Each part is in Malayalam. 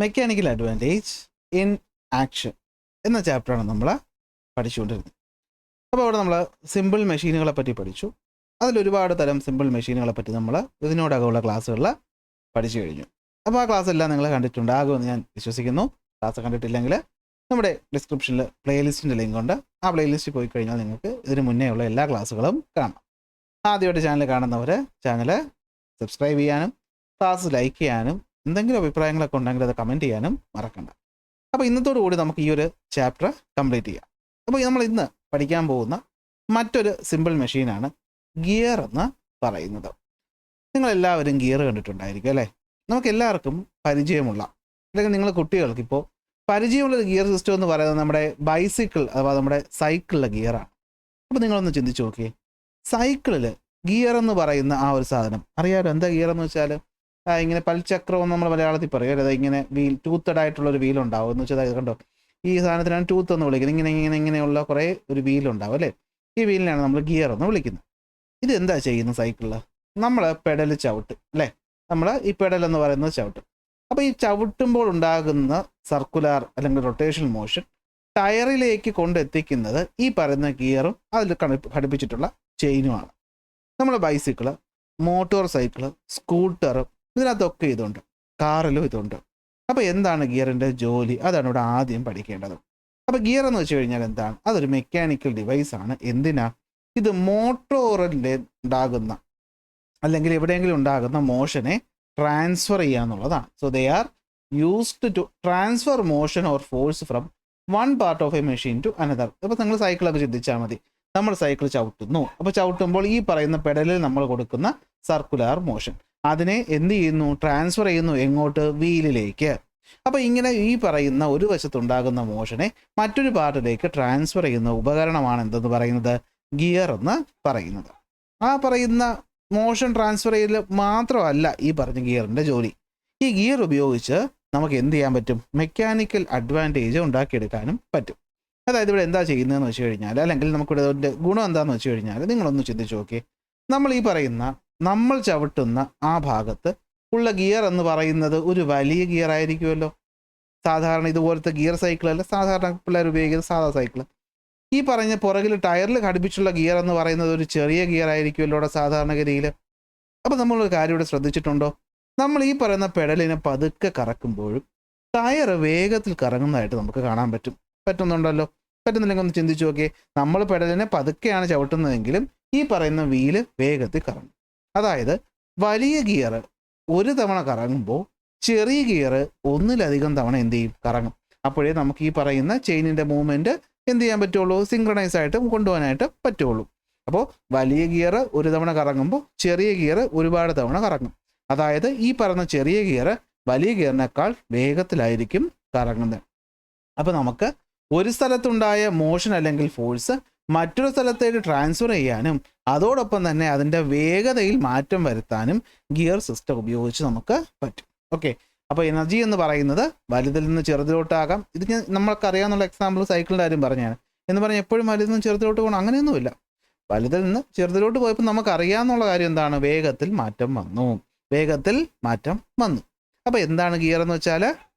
മെക്കാനിക്കൽ അഡ്വാൻറ്റേജ് ഇൻ ആക്ഷൻ എന്ന ചാപ്റ്ററാണ് നമ്മൾ പഠിച്ചുകൊണ്ടിരുന്നത്. അപ്പോൾ അവിടെ നമ്മൾ സിമ്പിൾ മെഷീനുകളെ പറ്റി പഠിച്ചു. അതിലൊരുപാട് തരം സിമ്പിൾ മെഷീനുകളെ പറ്റി നമ്മൾ ഇതിനോടകമുള്ള ക്ലാസ്സുകളിൽ പഠിച്ചു കഴിഞ്ഞു. അപ്പോൾ ആ ക്ലാസ് എല്ലാം നിങ്ങൾ കണ്ടിട്ടുണ്ടാകുമെന്ന് ഞാൻ വിശ്വസിക്കുന്നു. ക്ലാസ് കണ്ടിട്ടില്ലെങ്കിൽ നമ്മുടെ ഡിസ്ക്രിപ്ഷനിൽ പ്ലേലിസ്റ്റിൻ്റെ ലിങ്ക് ഉണ്ട്. ആ പ്ലേലിസ്റ്റിൽ പോയി കഴിഞ്ഞാൽ നിങ്ങൾക്ക് ഇതിന് മുന്നേ ഉള്ള എല്ലാ ക്ലാസ്സുകളും കാണാം. ആദ്യമായിട്ട് ചാനൽ കാണുന്നവർ ചാനൽ സബ്സ്ക്രൈബ് ചെയ്യാനും ക്ലാസ് ലൈക്ക് ചെയ്യാനും എന്തെങ്കിലും അഭിപ്രായങ്ങളൊക്കെ ഉണ്ടെങ്കിൽ അത് കമൻറ്റ് ചെയ്യാനും മറക്കണ്ട. അപ്പോൾ ഇന്നത്തോടു കൂടി നമുക്ക് ഈ ഒരു ചാപ്റ്റർ കംപ്ലീറ്റ് ചെയ്യാം. അപ്പോൾ നമ്മൾ ഇന്ന് പഠിക്കാൻ പോകുന്ന മറ്റൊരു സിമ്പിൾ മെഷീനാണ് ഗിയർ എന്ന് പറയുന്നത്. നിങ്ങളെല്ലാവരും ഗിയർ കണ്ടിട്ടുണ്ടായിരിക്കും അല്ലേ? നമുക്ക് എല്ലാവർക്കും പരിചയമുള്ള, അല്ലെങ്കിൽ നിങ്ങൾ കുട്ടികൾക്ക് ഇപ്പോൾ പരിചയമുള്ളൊരു ഗിയർ സിസ്റ്റം എന്ന് പറയുന്നത് നമ്മുടെ ബൈസിക്കിൾ അഥവാ നമ്മുടെ സൈക്കിളിലെ ഗിയറാണ്. അപ്പോൾ നിങ്ങളൊന്ന് ചിന്തിച്ച് നോക്കിയേ, സൈക്കിളിൽ ഗിയർ എന്ന് പറയുന്ന ആ ഒരു സാധനം അറിയാമല്ലോ. എന്താ ഗിയർ എന്ന് വെച്ചാൽ ഇങ്ങനെ പൽചക്രം നമ്മൾ മലയാളത്തിൽ പറയും. അതായത് ഇങ്ങനെ വീൽ, ടൂത്തഡ് ആയിട്ടുള്ളൊരു വീലുണ്ടാവും എന്ന് വെച്ചാൽ അത് കണ്ടോ, ഈ സാധനത്തിനാണ് ടൂത്ത് എന്ന് വിളിക്കുന്നത്. ഇങ്ങനെയുള്ള കുറേ ഒരു വീലുണ്ടാവും അല്ലേ? ഈ വീലിനാണ് നമ്മൾ ഗിയർ എന്ന് വിളിക്കുന്നത്. ഇത് എന്താ ചെയ്യുന്നത് സൈക്കിളിൽ? നമ്മൾ പെഡൽ ചവിട്ടും അല്ലേ? നമ്മൾ ഈ പെഡൽ എന്ന് പറയുന്നത് ചവിട്ടും. അപ്പോൾ ഈ ചവിട്ടുമ്പോൾ ഉണ്ടാകുന്ന സർക്കുലാർ അല്ലെങ്കിൽ റൊട്ടേഷണൽ മോഷൻ ടയറിലേക്ക് കൊണ്ടെത്തിക്കുന്നത് ഈ പറയുന്ന ഗിയറും അതിൽ ഘടിപ്പിച്ചിട്ടുള്ള ചെയിനുമാണ്. നമ്മൾ ബൈസിക്കിള്, മോട്ടോർ സൈക്കിള്, സ്കൂട്ടർ, ഇതിനകത്തൊക്കെ ഇതുണ്ട്. കാറിലും ഇതുണ്ട്. അപ്പോൾ എന്താണ് ഗിയറിൻ്റെ ജോലി? അതാണ് ഇവിടെ ആദ്യം പഠിക്കേണ്ടത്. അപ്പോൾ ഗിയർ എന്ന് വെച്ച് കഴിഞ്ഞാൽ എന്താണ്? അതൊരു മെക്കാനിക്കൽ ഡിവൈസാണ്. എന്തിനാ? ഇത് മോട്ടോറിൽ ഉണ്ടാകുന്ന അല്ലെങ്കിൽ എവിടെയെങ്കിലും ഉണ്ടാകുന്ന മോഷനെ ട്രാൻസ്ഫർ ചെയ്യാന്നുള്ളതാണ്. So they are used to transfer motion or force from one part of a machine to another. ഇപ്പോൾ നിങ്ങൾ സൈക്കിളൊക്കെ ചിന്തിച്ചാൽ മതി. നമ്മൾ സൈക്കിൾ ചവിട്ടുന്നു. അപ്പോൾ ചവിട്ടുമ്പോൾ ഈ പറയുന്ന പെഡലിൽ നമ്മൾ കൊടുക്കുന്ന സർക്കുലാർ മോഷൻ അതിനെ എന്ത് ചെയ്യുന്നു? ട്രാൻസ്ഫർ ചെയ്യുന്നു. എങ്ങോട്ട്? വീലിലേക്ക്. അപ്പോൾ ഇങ്ങനെ ഈ പറയുന്ന ഒരു വശത്തുണ്ടാകുന്ന മോഷനെ മറ്റൊരു പാർട്ടിലേക്ക് ട്രാൻസ്ഫർ ചെയ്യുന്ന ഉപകരണമാണ് എന്തെന്ന് പറയുന്നത്? ഗിയർ എന്ന് പറയുന്നത്. ആ പറയുന്ന മോഷൻ ട്രാൻസ്ഫർ ചെയ്യൽ മാത്രമല്ല ഈ പറഞ്ഞ ഗിയറിൻ്റെ ജോലി. ഈ ഗിയർ ഉപയോഗിച്ച് നമുക്ക് എന്ത് ചെയ്യാൻ പറ്റും? മെക്കാനിക്കൽ അഡ്വാൻറ്റേജ് ഉണ്ടാക്കിയെടുക്കാനും പറ്റും. അതായത് ഇവിടെ എന്താ ചെയ്യുന്നതെന്ന് വെച്ച് കഴിഞ്ഞാൽ, അല്ലെങ്കിൽ നമുക്കിവിടെ ഇതിൻ്റെ ഗുണം എന്താണെന്ന് വെച്ച് കഴിഞ്ഞാൽ, നിങ്ങളൊന്ന് ചിന്തിച്ച് നോക്കിയേ. നമ്മൾ ഈ പറയുന്ന നമ്മൾ ചവിട്ടുന്ന ആ ഭാഗത്ത് ഉള്ള ഗിയർ എന്ന് പറയുന്നത് ഒരു വലിയ ഗിയർ ആയിരിക്കുമല്ലോ. സാധാരണ ഇതുപോലത്തെ ഗിയർ സൈക്കിളല്ല, സാധാരണ പിള്ളേർ ഉപയോഗിക്കുന്ന സാധാ സൈക്കിൾ. ഈ പറഞ്ഞ പുറകിൽ ടയറിൽ ഘടിപ്പിച്ചുള്ള ഗിയർ എന്ന് പറയുന്നത് ഒരു ചെറിയ ഗിയർ ആയിരിക്കുമല്ലോ ഇവിടെ സാധാരണഗതിയിൽ. അപ്പോൾ നമ്മളൊരു കാര്യം ഇവിടെ ശ്രദ്ധിച്ചിട്ടുണ്ടോ? നമ്മൾ ഈ പറയുന്ന പെഡലിനെ പതുക്കെ കറക്കുമ്പോഴും ടയർ വേഗത്തിൽ കറങ്ങുന്നതായിട്ട് നമുക്ക് കാണാൻ പറ്റുന്നുണ്ടല്ലോ. പറ്റുന്നില്ലെങ്കിൽ ഒന്ന് ചിന്തിച്ച് നോക്കിയേ. നമ്മൾ പെഡലിനെ പതുക്കെയാണ് ചവിട്ടുന്നതെങ്കിലും ഈ പറയുന്ന വീല് വേഗത്തിൽ കറങ്ങും. അതായത് വലിയ ഗിയർ ഒരു തവണ കറങ്ങുമ്പോൾ ചെറിയ ഗിയർ ഒന്നിലധികം തവണ എന്ത് ചെയ്യും? കറങ്ങും. അപ്പോഴേ നമുക്ക് ഈ പറയുന്ന ചെയിനിൻ്റെ മൂവ്മെൻറ്റ് എന്ത് ചെയ്യാൻ പറ്റുള്ളൂ? സിങ്ക്രണൈസ് ആയിട്ട് കൊണ്ടുപോകാനായിട്ട് പറ്റുള്ളൂ. അപ്പോൾ വലിയ ഗിയർ ഒരു തവണ കറങ്ങുമ്പോൾ ചെറിയ ഗിയർ ഒരുപാട് തവണ കറങ്ങും. അതായത് ഈ പറയുന്ന ചെറിയ ഗിയർ വലിയ ഗിയറിനേക്കാൾ വേഗത്തിലായിരിക്കും കറങ്ങുന്നത്. അപ്പോൾ നമുക്ക് ഒരു സ്ഥലത്തുണ്ടായ മോഷൻ അല്ലെങ്കിൽ ഫോഴ്സ് മറ്റൊരു സ്ഥലത്തേക്ക് ട്രാൻസ്ഫർ ചെയ്യാനും അതോടൊപ്പം തന്നെ അതിൻ്റെ വേഗതയിൽ മാറ്റം വരുത്താനും ഗിയർ സിസ്റ്റം ഉപയോഗിച്ച് നമുക്ക് പറ്റും. ഓക്കെ, അപ്പോൾ എനർജി എന്ന് പറയുന്നത് വലുതിൽ നിന്ന് ചെറുതിലോട്ടാകാം. ഇത് നമ്മൾക്കറിയാവുന്ന എക്സാമ്പിൾ സൈക്കിളിൻ്റെ കാര്യം പറഞ്ഞാണ്. എന്ന് പറഞ്ഞാൽ എപ്പോഴും വലുതിൽ നിന്ന് ചെറുതിലോട്ട് പോകണം അങ്ങനെയൊന്നുമില്ല. വലുതിൽ നിന്ന് ചെറുതിലോട്ട് പോയപ്പോൾ നമുക്കറിയാവുന്ന കാര്യം എന്താണ്? വേഗത്തിൽ മാറ്റം വന്നു. അപ്പോൾ എന്താണ് ഗിയർ എന്ന് വെച്ചാൽ?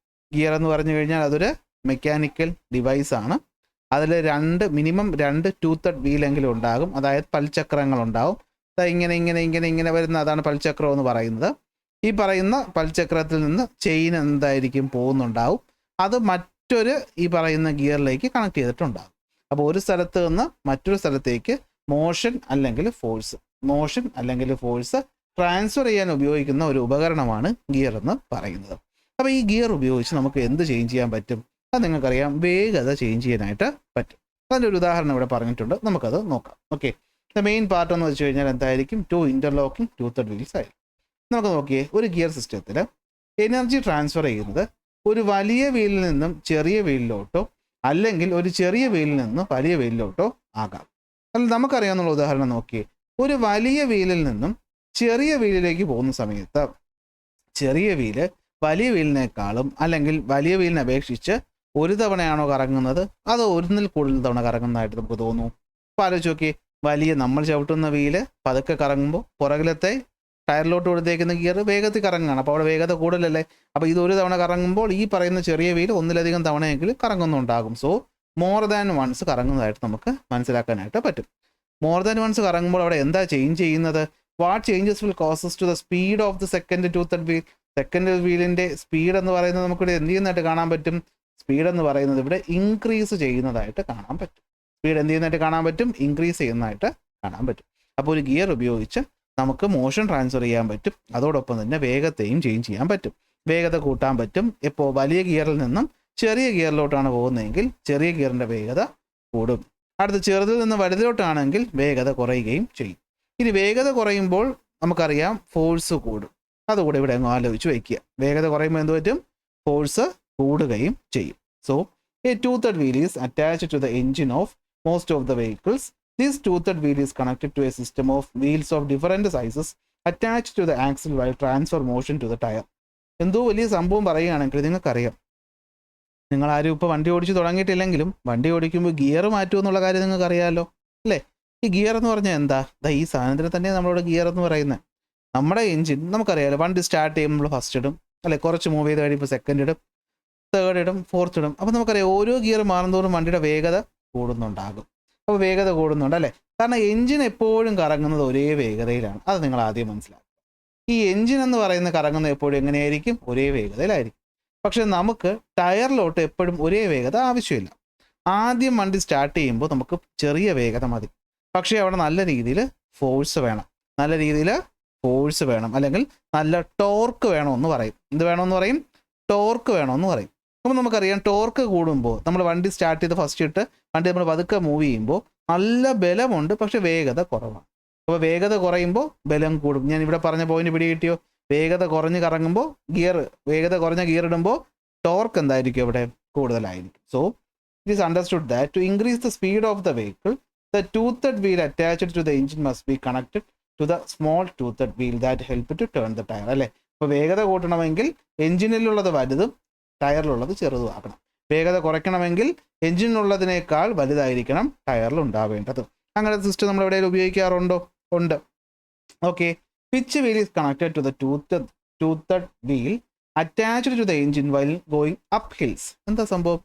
ഗിയർ എന്ന് പറഞ്ഞു കഴിഞ്ഞാൽ അതൊരു മെക്കാനിക്കൽ ഡിവൈസാണ്. അതിൽ മിനിമം രണ്ട് ടൂത്തഡ് വീലെങ്കിലും ഉണ്ടാകും. അതായത് പൽചക്രങ്ങളുണ്ടാവും. ഇങ്ങനെ വരുന്ന അതാണ് പൽചക്രം എന്ന് പറയുന്നത്. ഈ പറയുന്ന പൽചക്രത്തിൽ നിന്ന് ചെയിൻ എന്തായിരിക്കും പോകുന്നുണ്ടാവും. അത് മറ്റൊരു ഈ പറയുന്ന ഗിയറിലേക്ക് കണക്ട് ചെയ്തിട്ടുണ്ടാകും. അപ്പോൾ ഒരു സ്ഥലത്ത് നിന്ന് മറ്റൊരു സ്ഥലത്തേക്ക് മോഷൻ അല്ലെങ്കിൽ ഫോഴ്സ് ട്രാൻസ്ഫർ ചെയ്യാൻ ഉപയോഗിക്കുന്ന ഒരു ഉപകരണമാണ് ഗിയർ എന്ന് പറയുന്നത്. അപ്പോൾ ഈ ഗിയർ ഉപയോഗിച്ച് നമുക്ക് എന്ത് ചേഞ്ച് ചെയ്യാൻ പറ്റും? അത് നിങ്ങൾക്കറിയാം, വേഗത ചേഞ്ച് ചെയ്യാനായിട്ട് പറ്റും. അതിൻ്റെ ഒരു ഉദാഹരണം ഇവിടെ പറഞ്ഞിട്ടുണ്ട്, നമുക്കത് നോക്കാം. ഓക്കെ, മെയിൻ പാർട്ട് എന്ന് വെച്ച് കഴിഞ്ഞാൽ എന്തായിരിക്കും? 2 ഇന്റർലോക്കിംഗ് ടൂത്തഡ് വീൽസ് ആയിരിക്കും. നമുക്ക് നോക്കിയേ, ഒരു ഗിയർ സിസ്റ്റത്തിൽ എനർജി ട്രാൻസ്ഫർ ചെയ്യുന്നത് ഒരു വലിയ വീലിൽ നിന്നും ചെറിയ വീലിലോട്ടോ അല്ലെങ്കിൽ ഒരു ചെറിയ വീലിൽ നിന്നും വലിയ വീലിലോട്ടോ ആകാം. അല്ല, നമുക്കറിയാവുന്ന ഉദാഹരണം നോക്കിയേ. ഒരു വലിയ വീലിൽ നിന്നും ചെറിയ വീലിലേക്ക് പോകുന്ന സമയത്ത് ചെറിയ വീല് വലിയ വീലിനേക്കാളും അല്ലെങ്കിൽ വലിയ വീലിനെ അപേക്ഷിച്ച് ഒരു തവണയാണോ കറങ്ങുന്നത് അതോ ഒന്നിൽ കൂടുതൽ തവണ കറങ്ങുന്നതായിട്ട് നമുക്ക് തോന്നുന്നു? അപ്പോൾ ആലോചിച്ച് നോക്കി, നമ്മൾ ചവിട്ടുന്ന വീല് പതുക്കെ കറങ്ങുമ്പോൾ പുറകിലത്തെ ടയറിലോട്ട് കൊടുത്തേക്കുന്ന ഗിയർ വേഗത്തിൽ കറങ്ങുകയാണ്. അപ്പോൾ അവിടെ വേഗത കൂടുതലല്ലേ. അപ്പോൾ ഇത് ഒരു തവണ കറങ്ങുമ്പോൾ ഈ പറയുന്ന ചെറിയ വീൽ ഒന്നിലധികം തവണയെങ്കിലും കറങ്ങുന്നുണ്ടാകും. സോ മോർ ദാൻ വൺസ് കറങ്ങുന്നതായിട്ട് നമുക്ക് മനസ്സിലാക്കാനായിട്ട് പറ്റും. മോർ ദാൻ വൺസ് കറങ്ങുമ്പോൾ അവിടെ എന്താ ചേഞ്ച് ചെയ്യുന്നത്? What changes will causes to the speed of the second toothed wheel? Second വീലിൻ്റെ സ്പീഡ് എന്ന് പറയുന്നത് നമുക്കിവിടെ എന്ത് ചെയ്യുന്നതായിട്ട് കാണാൻ പറ്റും? സ്പീഡ് എന്ന് പറയുന്നത് ഇവിടെ ഇൻക്രീസ് ചെയ്യുന്നതായിട്ട് കാണാൻ പറ്റും. സ്പീഡ് എന്ത് ചെയ്യുന്നതായിട്ട് കാണാൻ പറ്റും? ഇൻക്രീസ് ചെയ്യുന്നതായിട്ട് കാണാൻ പറ്റും. അപ്പോൾ ഒരു ഗിയർ ഉപയോഗിച്ച് നമുക്ക് മോഷൻ ട്രാൻസ്ഫർ ചെയ്യാൻ പറ്റും. അതോടൊപ്പം തന്നെ വേഗത്തെയും ചേഞ്ച് ചെയ്യാൻ പറ്റും. വേഗത കൂട്ടാൻ പറ്റും. ഇപ്പോൾ വലിയ ഗിയറിൽ നിന്നും ചെറിയ ഗിയറിലോട്ടാണ് പോകുന്നതെങ്കിൽ ചെറിയ ഗിയറിൻ്റെ വേഗത കൂടും. അടുത്ത് ചെറുതിൽ നിന്ന് വലുതിലോട്ടാണെങ്കിൽ വേഗത കുറയുകയും ചെയ്യും. ഇനി വേഗത കുറയുമ്പോൾ നമുക്കറിയാം ഫോഴ്സ് കൂടും. അതുകൂടെ ഇവിടെ അങ്ങ് ആലോചിച്ച് വയ്ക്കുക. വേഗത കുറയുമ്പോൾ എന്ത് പറ്റും? ഫോഴ്സ് കൂടുകയും ചെയ്യും. So a toothed wheel is attached to the engine of most of the vehicles. This toothed wheel is connected to a system of wheels of different sizes attached to the axle while transfer motion to the tire. എന്തോ വലിയ സംഭവം പറയുകയാണെങ്കിൽ നിങ്ങൾക്കറിയാം, നിങ്ങൾ ആരും ഇപ്പോൾ വണ്ടി ഓടിച്ച് തുടങ്ങിയിട്ടില്ലെങ്കിലും വണ്ടി ഓടിക്കുമ്പോൾ ഗിയർ മാറ്റുമോ എന്നുള്ള കാര്യം നിങ്ങൾക്ക് അറിയാമല്ലോ അല്ലേ? ഈ ഗിയർ എന്ന് പറഞ്ഞാൽ എന്താ? ഈ സാധനത്തിന് തന്നെ നമ്മളോട് ഗിയർ എന്ന് പറയുന്നത്. നമ്മുടെ എഞ്ചിൻ നമുക്കറിയാമല്ലോ, വണ്ടി സ്റ്റാർട്ട് ചെയ്യുമ്പോൾ നമ്മൾ ഫസ്റ്റ് ഇടും അല്ലെ, കുറച്ച് മൂവ് ചെയ്ത് കഴിയുമ്പോൾ സെക്കൻഡ് ഇടും, തേർഡ് ഇടും, ഫോർത്ത് ഇടും. അപ്പോൾ നമുക്കറിയാം ഓരോ ഗിയർ മാറുന്നതോറും വണ്ടിയുടെ വേഗത കൂടുന്നുണ്ടാകും. അപ്പോൾ വേഗത കൂടുന്നുണ്ട് അല്ലേ? കാരണം എഞ്ചിൻ എപ്പോഴും കറങ്ങുന്നത് ഒരേ വേഗതയിലാണ്. അത് നിങ്ങൾ ആദ്യം മനസ്സിലാക്കുക. ഈ എഞ്ചിൻ എന്ന് പറയുന്ന കറങ്ങുന്നത് എപ്പോഴും എങ്ങനെയായിരിക്കും? ഒരേ വേഗതയിലായിരിക്കും. പക്ഷെ നമുക്ക് ടയറിലോട്ട് എപ്പോഴും ഒരേ വേഗത ആവശ്യമില്ല. ആദ്യം വണ്ടി സ്റ്റാർട്ട് ചെയ്യുമ്പോൾ നമുക്ക് ചെറിയ വേഗത മതി. പക്ഷേ അവിടെ നല്ല രീതിയിൽ ഫോഴ്സ് വേണം. നല്ല രീതിയിൽ ഫോഴ്സ് വേണം, അല്ലെങ്കിൽ നല്ല ടോർക്ക് വേണമെന്ന് പറയും. എന്ത് വേണമെന്ന് പറയും? ടോർക്ക് വേണമെന്ന് പറയും. അപ്പോൾ നമുക്കറിയാം ടോർക്ക് കൂടുമ്പോൾ നമ്മൾ വണ്ടി സ്റ്റാർട്ട് ചെയ്ത് ഫസ്റ്റ് ഇട്ട് വണ്ടി നമ്മൾ പതുക്കെ മൂവ് ചെയ്യുമ്പോൾ നല്ല ബലമുണ്ട്, പക്ഷെ വേഗത കുറവാണ്. അപ്പോൾ വേഗത കുറയുമ്പോൾ ബലം കൂടും. ഞാൻ ഇവിടെ പറഞ്ഞ പോയിന്റ് പിടി കിട്ടിയോ? വേഗത കുറഞ്ഞ് കറങ്ങുമ്പോൾ വേഗത കുറഞ്ഞ ഗിയർ ഇടുമ്പോൾ ടോർക്ക് എന്തായിരിക്കും? ഇവിടെ കൂടുതലായിരിക്കും. So it is understood that to increase the speed of the vehicle the toothed wheel attached to the engine must be connected to the small toothed wheel that help to turn the tyre അല്ലേ? അപ്പോൾ വേഗത കൂട്ടണമെങ്കിൽ എഞ്ചിനിലുള്ളത് വലുതും ടയറിലുള്ളത് ചെറുതും ആക്കണം. വേഗത കുറയ്ക്കണമെങ്കിൽ എഞ്ചിനുള്ളതിനേക്കാൾ വലുതായിരിക്കണം ടയറിൽ ഉണ്ടാവേണ്ടത്. അങ്ങനത്തെ സിസ്റ്റം നമ്മൾ എവിടെയെങ്കിലും ഉപയോഗിക്കാറുണ്ടോ? ഉണ്ട്. Okay. Which wheel is connected to the toothed wheel attached to the engine while going up hills? എന്താ സംഭവം?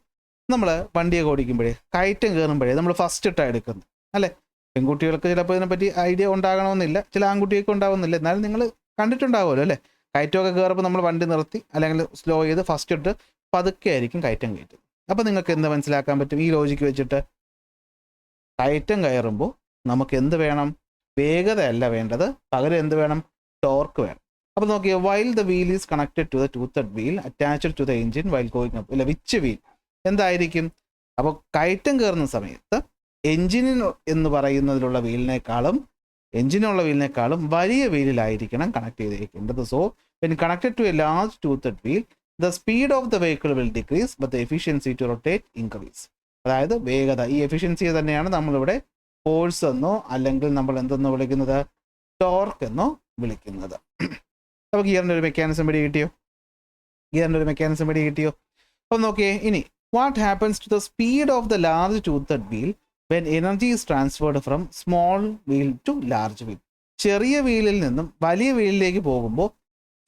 നമ്മൾ വണ്ടിയൊക്കെ ഓടിക്കുമ്പോഴേ കയറ്റം കയറുമ്പോഴേ നമ്മൾ ഫസ്റ്റ് ഇട്ടാണ് എടുക്കുന്നത് അല്ലേ? പെൺകുട്ടികൾക്ക് ചിലപ്പോൾ ഇതിനെപ്പറ്റി ഐഡിയ ഉണ്ടാകണമെന്നില്ല, ചില ആൺകുട്ടികൾക്ക് ഉണ്ടാവുന്നില്ല. എന്നാലും നിങ്ങൾ കണ്ടിട്ടുണ്ടാവുമല്ലോ അല്ലേ? കയറ്റമൊക്കെ കയറുമ്പോൾ നമ്മൾ വണ്ടി നിർത്തി അല്ലെങ്കിൽ സ്ലോ ചെയ്ത് ഫസ്റ്റ് ഇട്ട് പതുക്കെ ആയിരിക്കും കയറ്റം കയറ്റും. അപ്പോൾ നിങ്ങൾക്ക് എന്ത് മനസ്സിലാക്കാൻ പറ്റും ഈ ലോജിക്ക് വെച്ചിട്ട്? കയറ്റം കയറുമ്പോൾ നമുക്ക് എന്ത് വേണം? വേഗതയല്ല വേണ്ടത്, പകരം എന്ത് വേണം? ടോർക്ക് വേണം. അപ്പോൾ നോക്കിയാൽ while the wheel is connected to the toothed wheel attached to the engine while going up, ഇല്ല വിച്ച് വീൽ എന്തായിരിക്കും? അപ്പോൾ കയറ്റം കയറുന്ന സമയത്ത് എഞ്ചിനിന് എന്ന് പറയുന്നതിലുള്ള എഞ്ചിനുള്ള വീലിനേക്കാളും വലിയ വീലിലായിരിക്കണം കണക്ട് ചെയ്തിരിക്കേണ്ടത്. So when connected to a large toothed wheel the speed of the vehicle will decrease but the efficiency to rotate increase. അതായത് വേഗത, ഈ എഫിഷ്യൻസി തന്നെയാണ് നമ്മളിവിടെ ഫോഴ്സ് എന്നോ അല്ലെങ്കിൽ നമ്മൾ എന്തെന്നോ വിളിക്കുന്നത്? ടോർക്ക് എന്നോ വിളിക്കുന്നത്. അപ്പോൾ ഗിയറിൻ്റെ ഒരു മെക്കാനിസം പിടി കിട്ടിയോ? അപ്പോൾ നോക്കിയേ ഇനി what happens to the speed of the large toothed wheel when energy is transferred from small wheel to large wheel? ചെറിയ വീലിൽ നിന്നും വലിയ വീലിലേക്ക് പോകുമ്പോൾ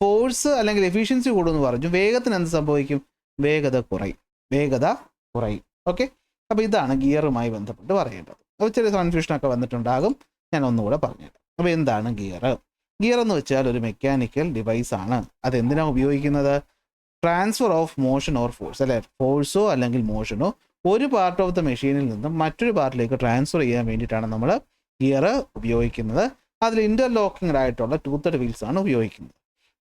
ഫോഴ്സ് അല്ലെങ്കിൽ എഫിഷ്യൻസി കൂടുമെന്ന് പറഞ്ഞു. വേഗത്തിന് എന്ത് സംഭവിക്കും? വേഗത കുറയും. ഓക്കെ. അപ്പോൾ ഇതാണ് ഗിയറുമായി ബന്ധപ്പെട്ട് പറയേണ്ടത്. അപ്പോൾ ചെറിയ കൺഫ്യൂഷനൊക്കെ വന്നിട്ടുണ്ടാകും, ഞാൻ ഒന്നുകൂടെ പറഞ്ഞുതരാം. അപ്പോൾ എന്താണ് ഗിയർ? ഗിയർ എന്ന് വെച്ചാൽ ഒരു മെക്കാനിക്കൽ ഡിവൈസ് ആണ്. അതെന്തിനാണ് ഉപയോഗിക്കുന്നത്? Transfer of motion or force അല്ലെ, ഫോഴ്സോ അല്ലെങ്കിൽ മോഷനോ ഒരു പാർട്ട് ഓഫ് ദ മെഷീനിൽ നിന്നും മറ്റൊരു പാർട്ടിലേക്ക് ട്രാൻസ്ഫർ ചെയ്യാൻ വേണ്ടിയിട്ടാണ് നമ്മൾ ഗിയർ ഉപയോഗിക്കുന്നത്. അതിൽ ഇൻ്റർലോക്കിംഗ് ആയിട്ടുള്ള ടൂത്തഡ് വീൽസ് ആണ് ഉപയോഗിക്കുന്നത്.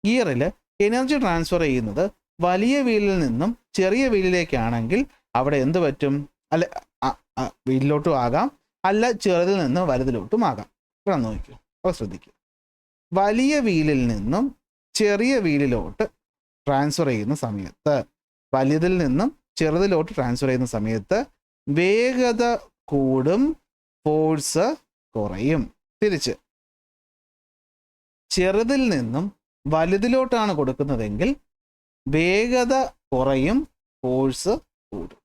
ഗിയറിൽ എനർജി ട്രാൻസ്ഫർ ചെയ്യുന്നത് വലിയ വീലിൽ നിന്നും ചെറിയ വീലിലേക്കാണെങ്കിൽ അവിടെ എന്ത് പറ്റും? അല്ല വീലിലോട്ടും ആകാം, അല്ല ചെറുതിൽ നിന്ന് വലുതിലോട്ടും ആകാം. ഇവിടെ നോക്കിയോ, അപ്പോൾ ശ്രദ്ധിക്കുക. വലിയ വീലിൽ നിന്നും ചെറിയ വീലിലോട്ട് ട്രാൻസ്ഫർ ചെയ്യുന്ന സമയത്ത്, വലിയതിൽ നിന്നും ചെറുതിലോട്ട് ട്രാൻസ്ഫർ ചെയ്യുന്ന സമയത്ത് വേഗത കൂടും, ഫോഴ്സ് കുറയും. തിരിച്ച് ചെറുതിൽ നിന്നും വലുതിലോട്ടാണ് കൊടുക്കുന്നതെങ്കിൽ വേഗത കുറയും, ഫോഴ്സ് കൂടും.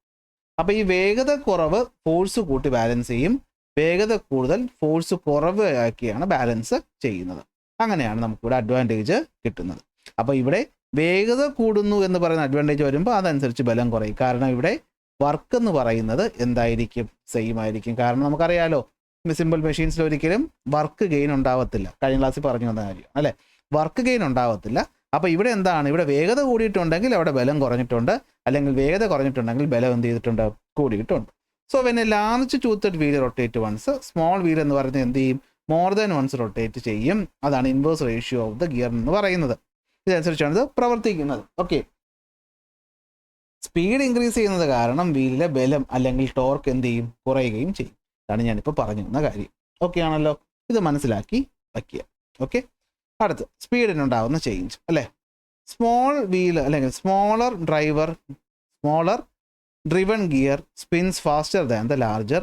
അപ്പോൾ ഈ വേഗത കുറവ് ഫോഴ്സ് കൂട്ടി ബാലൻസ് ചെയ്യും, വേഗത കൂടുതൽ ഫോഴ്സ് കുറവ് ആക്കിയാണ് ബാലൻസ് ചെയ്യുന്നത്. അങ്ങനെയാണ് നമുക്കിവിടെ അഡ്വാൻറ്റേജ് കിട്ടുന്നത്. അപ്പോൾ ഇവിടെ വേഗത കൂടുന്നു എന്ന് പറയുന്ന അഡ്വാൻറ്റേജ് വരുമ്പോൾ അതനുസരിച്ച് ബലം കുറയും. കാരണം ഇവിടെ വർക്ക് എന്ന് പറയുന്നത് എന്തായിരിക്കും? സെയിം ആയിരിക്കും. കാരണം നമുക്കറിയാലോ സിമ്പിൾ മെഷീൻസിൽ ഒരിക്കലും വർക്ക് ഗെയിൻ ഉണ്ടാവത്തില്ല. കഴിഞ്ഞ ക്ലാസ്സിൽ പറഞ്ഞു വന്ന കാര്യം അല്ലേ, വർക്ക് ഗെയിൻ ഉണ്ടാവത്തില്ല. അപ്പോൾ ഇവിടെ എന്താണ്, ഇവിടെ വേഗത കൂടിയിട്ടുണ്ടെങ്കിൽ അവിടെ ബലം കുറഞ്ഞിട്ടുണ്ട്, അല്ലെങ്കിൽ വേഗത കുറഞ്ഞിട്ടുണ്ടെങ്കിൽ ബലം എന്ത് ചെയ്തിട്ടുണ്ട്? കൂടിയിട്ടുണ്ട്. So when a large toothed wheel rotate once, small wheel എന്ന് പറയുന്നത് എന്ത് ചെയ്യും? മോർ ദാൻ വൺസ് റൊട്ടേറ്റ് ചെയ്യും. അതാണ് inverse ratio of the gear എന്ന് പറയുന്നത്. ഇതനുസരിച്ചാണ് ഇത് പ്രവർത്തിക്കുന്നത്. ഓക്കെ, സ്പീഡ് ഇൻക്രീസ് ചെയ്യുന്നത് കാരണം വീലിലെ ബലം അല്ലെങ്കിൽ ടോർക്ക് എന്ത് ചെയ്യും? കുറയുകയും ചെയ്യും. അതാണ് ഞാനിപ്പോൾ പറഞ്ഞു തന്ന കാര്യം. ഓക്കെ ആണല്ലോ, ഇത് മനസ്സിലാക്കി വയ്ക്കുക. ഓക്കെ, അടുത്ത് സ്പീഡിനുണ്ടാകുന്ന ചേഞ്ച് അല്ലേ. സ്മോൾ വീൽ അല്ലെങ്കിൽ smaller driven gear spins faster than the larger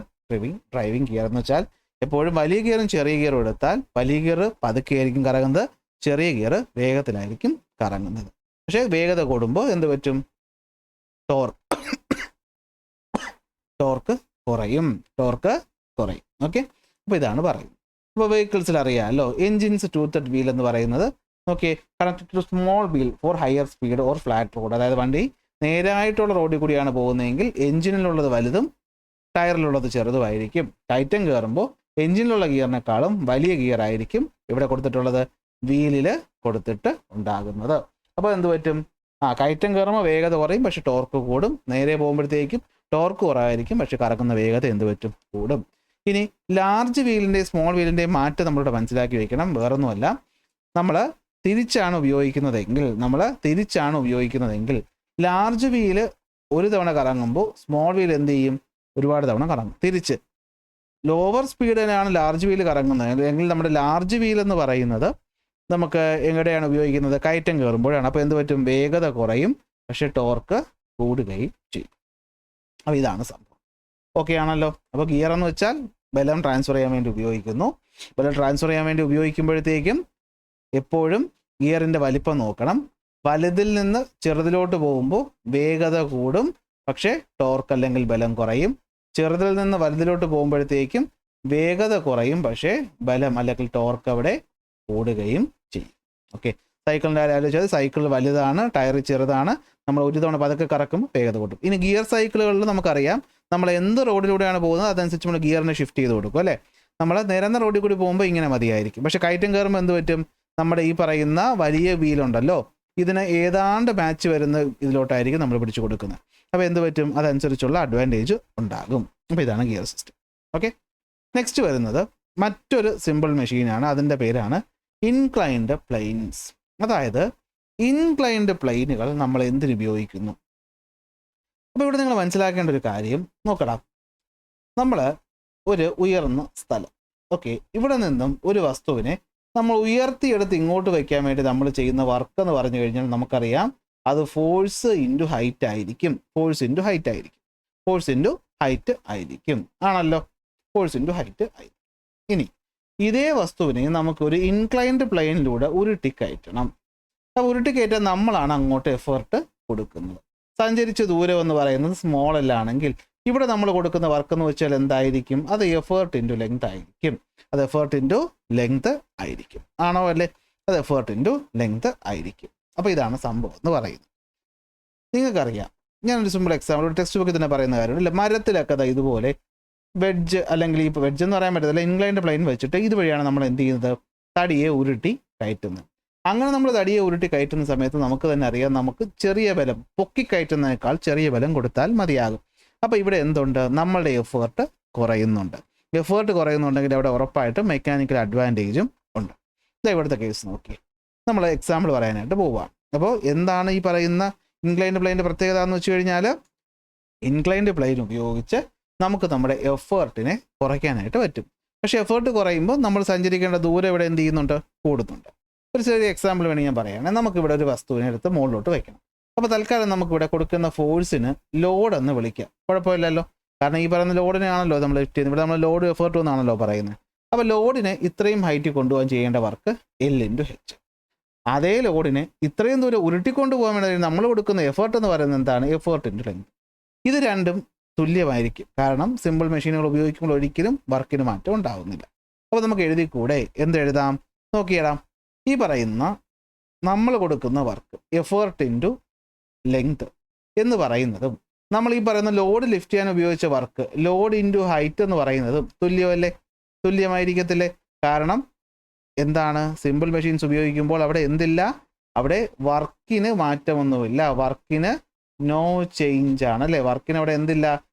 driving gear എന്ന് വെച്ചാൽ എപ്പോഴും വലിയ ഗിയറും ചെറിയ ഗിയറും എടുത്താൽ വലിയ ഗിയർ പതുക്കെ ആയിരിക്കും കറങ്ങുന്നത്, ചെറിയ ഗിയർ വേഗത്തിലായിരിക്കും കറങ്ങുന്നത്. പക്ഷേ വേഗത കൂടുമ്പോൾ എന്ത് പറ്റും? ടോർക്ക് കുറയും. ഓക്കെ, അപ്പോൾ ഇതാണ് പറയുന്നത്. ഇപ്പോൾ വെഹിക്കിൾസിൽ അറിയാമല്ലോ, എൻജിൻസ് ടൂത്തഡ് വീൽ എന്ന് പറയുന്നത് okay connected to small wheel for higher speed or flat road. അതായത് വണ്ടി നേരായിട്ടുള്ള റോഡിൽ കൂടിയാണ് പോകുന്നതെങ്കിൽ എൻജിനിലുള്ളത് വലുതും ടയറിലുള്ളത് ചെറുതുമായിരിക്കും. കയറ്റം കയറുമ്പോൾ എൻജിനിലുള്ള ഗിയറിനേക്കാളും വലിയ ഗിയർ ആയിരിക്കും ഇവിടെ കൊടുത്തിട്ടുള്ളത് വീലിൽ കൊടുത്തിട്ട് ഉണ്ടാകുന്നത്. അപ്പോൾ എന്ത് പറ്റും? കയറ്റം കയറുമ്പോൾ വേഗത കുറയും, പക്ഷെ ടോർക്ക് കൂടും. നേരെ പോകുമ്പോഴത്തേക്കും ടോർക്ക് കുറവായിരിക്കും, പക്ഷെ കറക്കുന്ന വേഗത എന്ത് പറ്റും? കൂടും. ഇനി ലാർജ് വീലിൻ്റെയും സ്മോൾ വീലിൻ്റെയും മാറ്റം നമ്മളിവിടെ മനസ്സിലാക്കി വെക്കണം. വേറൊന്നുമല്ല, നമ്മൾ തിരിച്ചാണ് ഉപയോഗിക്കുന്നതെങ്കിൽ ലാർജ് വീല് ഒരു തവണ കറങ്ങുമ്പോൾ സ്മോൾ വീൽ എന്ത് ചെയ്യും? ഒരുപാട് തവണ കറങ്ങും. തിരിച്ച് ലോവർ സ്പീഡിലാണ് ലാർജ് വീൽ കറങ്ങുന്നത് അല്ലെങ്കിൽ നമ്മുടെ ലാർജ് വീൽ എന്ന് പറയുന്നത് നമുക്ക് എവിടെയാണ് ഉപയോഗിക്കുന്നത്? കയറ്റം കയറുമ്പോഴാണ്. അപ്പോൾ എന്ത് പറ്റും? വേഗത കുറയും, പക്ഷേ ടോർക്ക് കൂടുകയും ചെയ്യും. അപ്പോൾ ഇതാണ് സംഭവം. ഓക്കെ ആണല്ലോ. അപ്പോൾ ഗിയർ എന്ന് വെച്ചാൽ ബലം ട്രാൻസ്ഫർ ചെയ്യാൻ വേണ്ടി ഉപയോഗിക്കുന്നു. ബലം ട്രാൻസ്ഫർ ചെയ്യാൻ വേണ്ടി ഉപയോഗിക്കുമ്പോഴത്തേക്കും എപ്പോഴും ഗിയറിൻ്റെ വലിപ്പം നോക്കണം. വലുതിൽ നിന്ന് ചെറുതിലോട്ട് പോകുമ്പോൾ വേഗത കൂടും, പക്ഷേ ടോർക്ക് അല്ലെങ്കിൽ ബലം കുറയും. ചെറുതിൽ നിന്ന് വലുതിലോട്ട് പോകുമ്പോഴത്തേക്കും വേഗത കുറയും, പക്ഷേ ബലം അല്ലെങ്കിൽ ടോർക്ക് അവിടെ കൂടുകയും ചെയ്യും. ഓക്കെ, സൈക്കിളിൻ്റെ കാര്യം ആലോചിച്ചാൽ സൈക്കിൾ വലുതാണ്, ടയർ ചെറുതാണ്. നമ്മൾ ഒരു തവണ പതുക്കെ കറക്കുമ്പോൾ വേഗത കൂട്ടും. ഇനി ഗിയർ സൈക്കിളുകളിൽ നമുക്കറിയാം, നമ്മൾ എന്ത് റോഡിലൂടെയാണ് പോകുന്നത് അതനുസരിച്ച് നമ്മൾ ഗിയറിനെ ഷിഫ്റ്റ് ചെയ്ത് കൊടുക്കും അല്ലേ. നമ്മൾ നിരന്ന റോഡിൽ കൂടി പോകുമ്പോൾ ഇങ്ങനെ മതിയായിരിക്കും. പക്ഷേ കയറ്റം കയറുമ്പോൾ എന്ത് പറ്റും? നമ്മുടെ ഈ പറയുന്ന വലിയ വീലുണ്ടല്ലോ, ഇതിന് ഏതാണ്ട് മാച്ച് വരുന്ന ഇതിലോട്ടായിരിക്കും നമ്മൾ പിടിച്ചു കൊടുക്കുന്നത്. അപ്പോൾ എന്ത് പറ്റും? അതനുസരിച്ചുള്ള അഡ്വാൻറ്റേജ് ഉണ്ടാകും. അപ്പോൾ ഇതാണ് ഗിയർ സിസ്റ്റം. ഓക്കെ, നെക്സ്റ്റ് വരുന്നത് മറ്റൊരു സിമ്പിൾ മെഷീനാണ്. അതിൻ്റെ പേരാണ് ഇൻക്ലൈൻഡ് പ്ലെയിൻസ്. അതായത് ഇൻക്ലൈൻഡ് പ്ലെയിനുകൾ നമ്മൾ എന്തിനുപയോഗിക്കുന്നു? അപ്പോൾ ഇവിടെ നിങ്ങൾ മനസ്സിലാക്കേണ്ട ഒരു കാര്യം നോക്കടാ, നമ്മൾ ഒരു ഉയർന്ന സ്ഥലം, ഓക്കെ, ഇവിടെ നിന്നും ഒരു വസ്തുവിനെ നമ്മൾ ഉയർത്തിയെടുത്ത് ഇങ്ങോട്ട് വയ്ക്കാൻ വേണ്ടി നമ്മൾ ചെയ്യുന്ന വർക്ക് എന്ന് പറഞ്ഞു കഴിഞ്ഞാൽ നമുക്കറിയാം അത് ഫോഴ്സ് ഇൻറ്റു ഹൈറ്റ് ആയിരിക്കും. ഫോഴ്സ് ഇൻറ്റു ഹൈറ്റ് ആയിരിക്കും ആണല്ലോ. ഫോഴ്സ് ഇൻറ്റു ഹൈറ്റ് ആയിരിക്കും. ഇനി ഇതേ വസ്തുവിനെ നമുക്കൊരു ഇൻക്ലൈൻഡ് പ്ലെയിനിലൂടെ ഉരുട്ടിക്കയറ്റണം. അപ്പോൾ ഉരുട്ടിക്കയറ്റാൻ നമ്മളാണ് അങ്ങോട്ട് എഫേർട്ട് കൊടുക്കുന്നത്. സഞ്ചരിച്ച ദൂരം എന്ന് പറയുന്നത് സ്മോൾ എല്ലാണെങ്കിൽ ഇവിടെ നമ്മൾ കൊടുക്കുന്ന വർക്ക് എന്ന് വെച്ചാൽ എന്തായിരിക്കും? അത് എഫേർട്ട് ഇൻറ്റു ലെങ്ത് ആയിരിക്കും. ആണോ അല്ലേ? അത് എഫേർട്ട് ഇൻറ്റു ലെങ്ത് ആയിരിക്കും. അപ്പോൾ ഇതാണ് സംഭവം എന്ന് പറയുന്നത്. നിങ്ങൾക്കറിയാം, ഞാനൊരു സിമ്പിൾ എക്സാമ്പിൾ ഒരു ടെക്സ്റ്റ് ബുക്കിൽ തന്നെ പറയുന്ന കാര്യമില്ല. മരത്തിലൊക്കെ ഇതുപോലെ വെഡ്ജ് അല്ലെങ്കിൽ ഇപ്പോൾ വെഡ്ജ് എന്ന് പറയാൻ പറ്റത്തില്ല, ഇൻക്ലൈൻഡ് പ്ലെയിൻ വെച്ചിട്ട് ഇതുവഴിയാണ് നമ്മൾ എന്ത് ചെയ്യുന്നത്? തടിയെ ഉരുട്ടി കയറ്റുന്നത്. അങ്ങനെ നമ്മൾ തടിയെ ഉരുട്ടി കയറ്റുന്ന സമയത്ത് നമുക്ക് തന്നെ അറിയാം, നമുക്ക് ചെറിയ ബലം, പൊക്കി കയറ്റുന്നതിനേക്കാൾ ചെറിയ ബലം കൊടുത്താൽ മതിയാകും. അപ്പോൾ ഇവിടെ എന്തുണ്ട്? നമ്മളുടെ എഫേർട്ട് കുറയുന്നുണ്ടെങ്കിൽ അവിടെ ഉറപ്പായിട്ടും മെക്കാനിക്കൽ അഡ്വാൻറ്റേജും ഉണ്ട്. ഇതാ ഇവിടുത്തെ കേസ് നോക്കി നമ്മൾ എക്സാമ്പിൾ പറയാനായിട്ട് പോവുകയാണ്. അപ്പോൾ എന്താണ് ഈ പറയുന്ന ഇൻക്ലൈൻഡ് പ്ലെയിൻ്റെ പ്രത്യേകത എന്ന് വെച്ച് കഴിഞ്ഞാൽ, ഇൻക്ലൈൻഡ് പ്ലെയിൻ ഉപയോഗിച്ച് നമുക്ക് നമ്മുടെ എഫേർട്ടിനെ കുറയ്ക്കാനായിട്ട് പറ്റും. പക്ഷേ എഫേർട്ട് കുറയുമ്പോൾ നമ്മൾ സഞ്ചരിക്കേണ്ട ദൂരം ഇവിടെ എന്ത് ചെയ്യുന്നുണ്ട്? കൂടുന്നുണ്ട്. ഒരു ചെറിയ എക്സാമ്പിൾ വേണമെങ്കിൽ ഞാൻ പറയുകയാണെങ്കിൽ, നമുക്കിവിടെ ഒരു വസ്തുവിനെ എടുത്ത് മുകളിലോട്ട് വയ്ക്കണം. അപ്പോൾ തൽക്കാലം നമുക്കിവിടെ കൊടുക്കുന്ന ഫോഴ്സിന് ലോഡെന്ന് വിളിക്കാം. കുഴപ്പമില്ലല്ലോ, കാരണം ഈ പറയുന്ന ലോഡിനാണല്ലോ നമ്മൾ ലിഫ്റ്റ് ചെയ്യുന്നത്. ഇവിടെ നമ്മൾ ലോഡ് എഫേർട്ട് എന്നാണല്ലോ പറയുന്നത്. അപ്പോൾ ലോഡിനെ ഇത്രയും ഹൈറ്റിൽ കൊണ്ടുപോകാൻ ചെയ്യേണ്ട വർക്ക് L/H. അതേ ലോഡിനെ ഇത്രയും ദൂരം ഉരുട്ടിക്കൊണ്ട് പോകാൻ വേണ്ടി നമ്മൾ കൊടുക്കുന്ന എഫേർട്ട് എന്ന് പറയുന്നത് എന്താണ്? Effort into length. ഇത് രണ്ടും തുല്യമായിരിക്കും. കാരണം സിമ്പിൾ മെഷീനുകൾ ഉപയോഗിക്കുമ്പോൾ ഒരിക്കലും വർക്കിന് മാറ്റം ഉണ്ടാകുന്നില്ല. അപ്പോൾ നമുക്ക് എഴുതിക്കൂടെ? എന്തെഴുതാം? നോക്കിയിടാം. ഈ പറയുന്ന നമ്മൾ കൊടുക്കുന്ന വർക്ക് എഫേർട്ട് ഇൻറ്റു ലെങ്ത് എന്ന് പറയുന്നതും നമ്മൾ ഈ പറയുന്ന ലോഡ് ലിഫ്റ്റ് ചെയ്യാൻ ഉപയോഗിച്ച വർക്ക് ലോഡ് ഇൻറ്റു ഹൈറ്റ് എന്ന് പറയുന്നതും തുല്യമല്ലേ? തുല്യമായിരിക്കത്തില്ലേ? കാരണം എന്താണ്, സിമ്പിൾ മെഷീൻസ് ഉപയോഗിക്കുമ്പോൾ അവിടെ എന്തില്ല, അവിടെ വർക്കിന് മാറ്റമൊന്നുമില്ല, വർക്കിന് നോ ചേഞ്ച് ആണ് അല്ലേ? വർക്കിന് അവിടെ എന്തില്ല,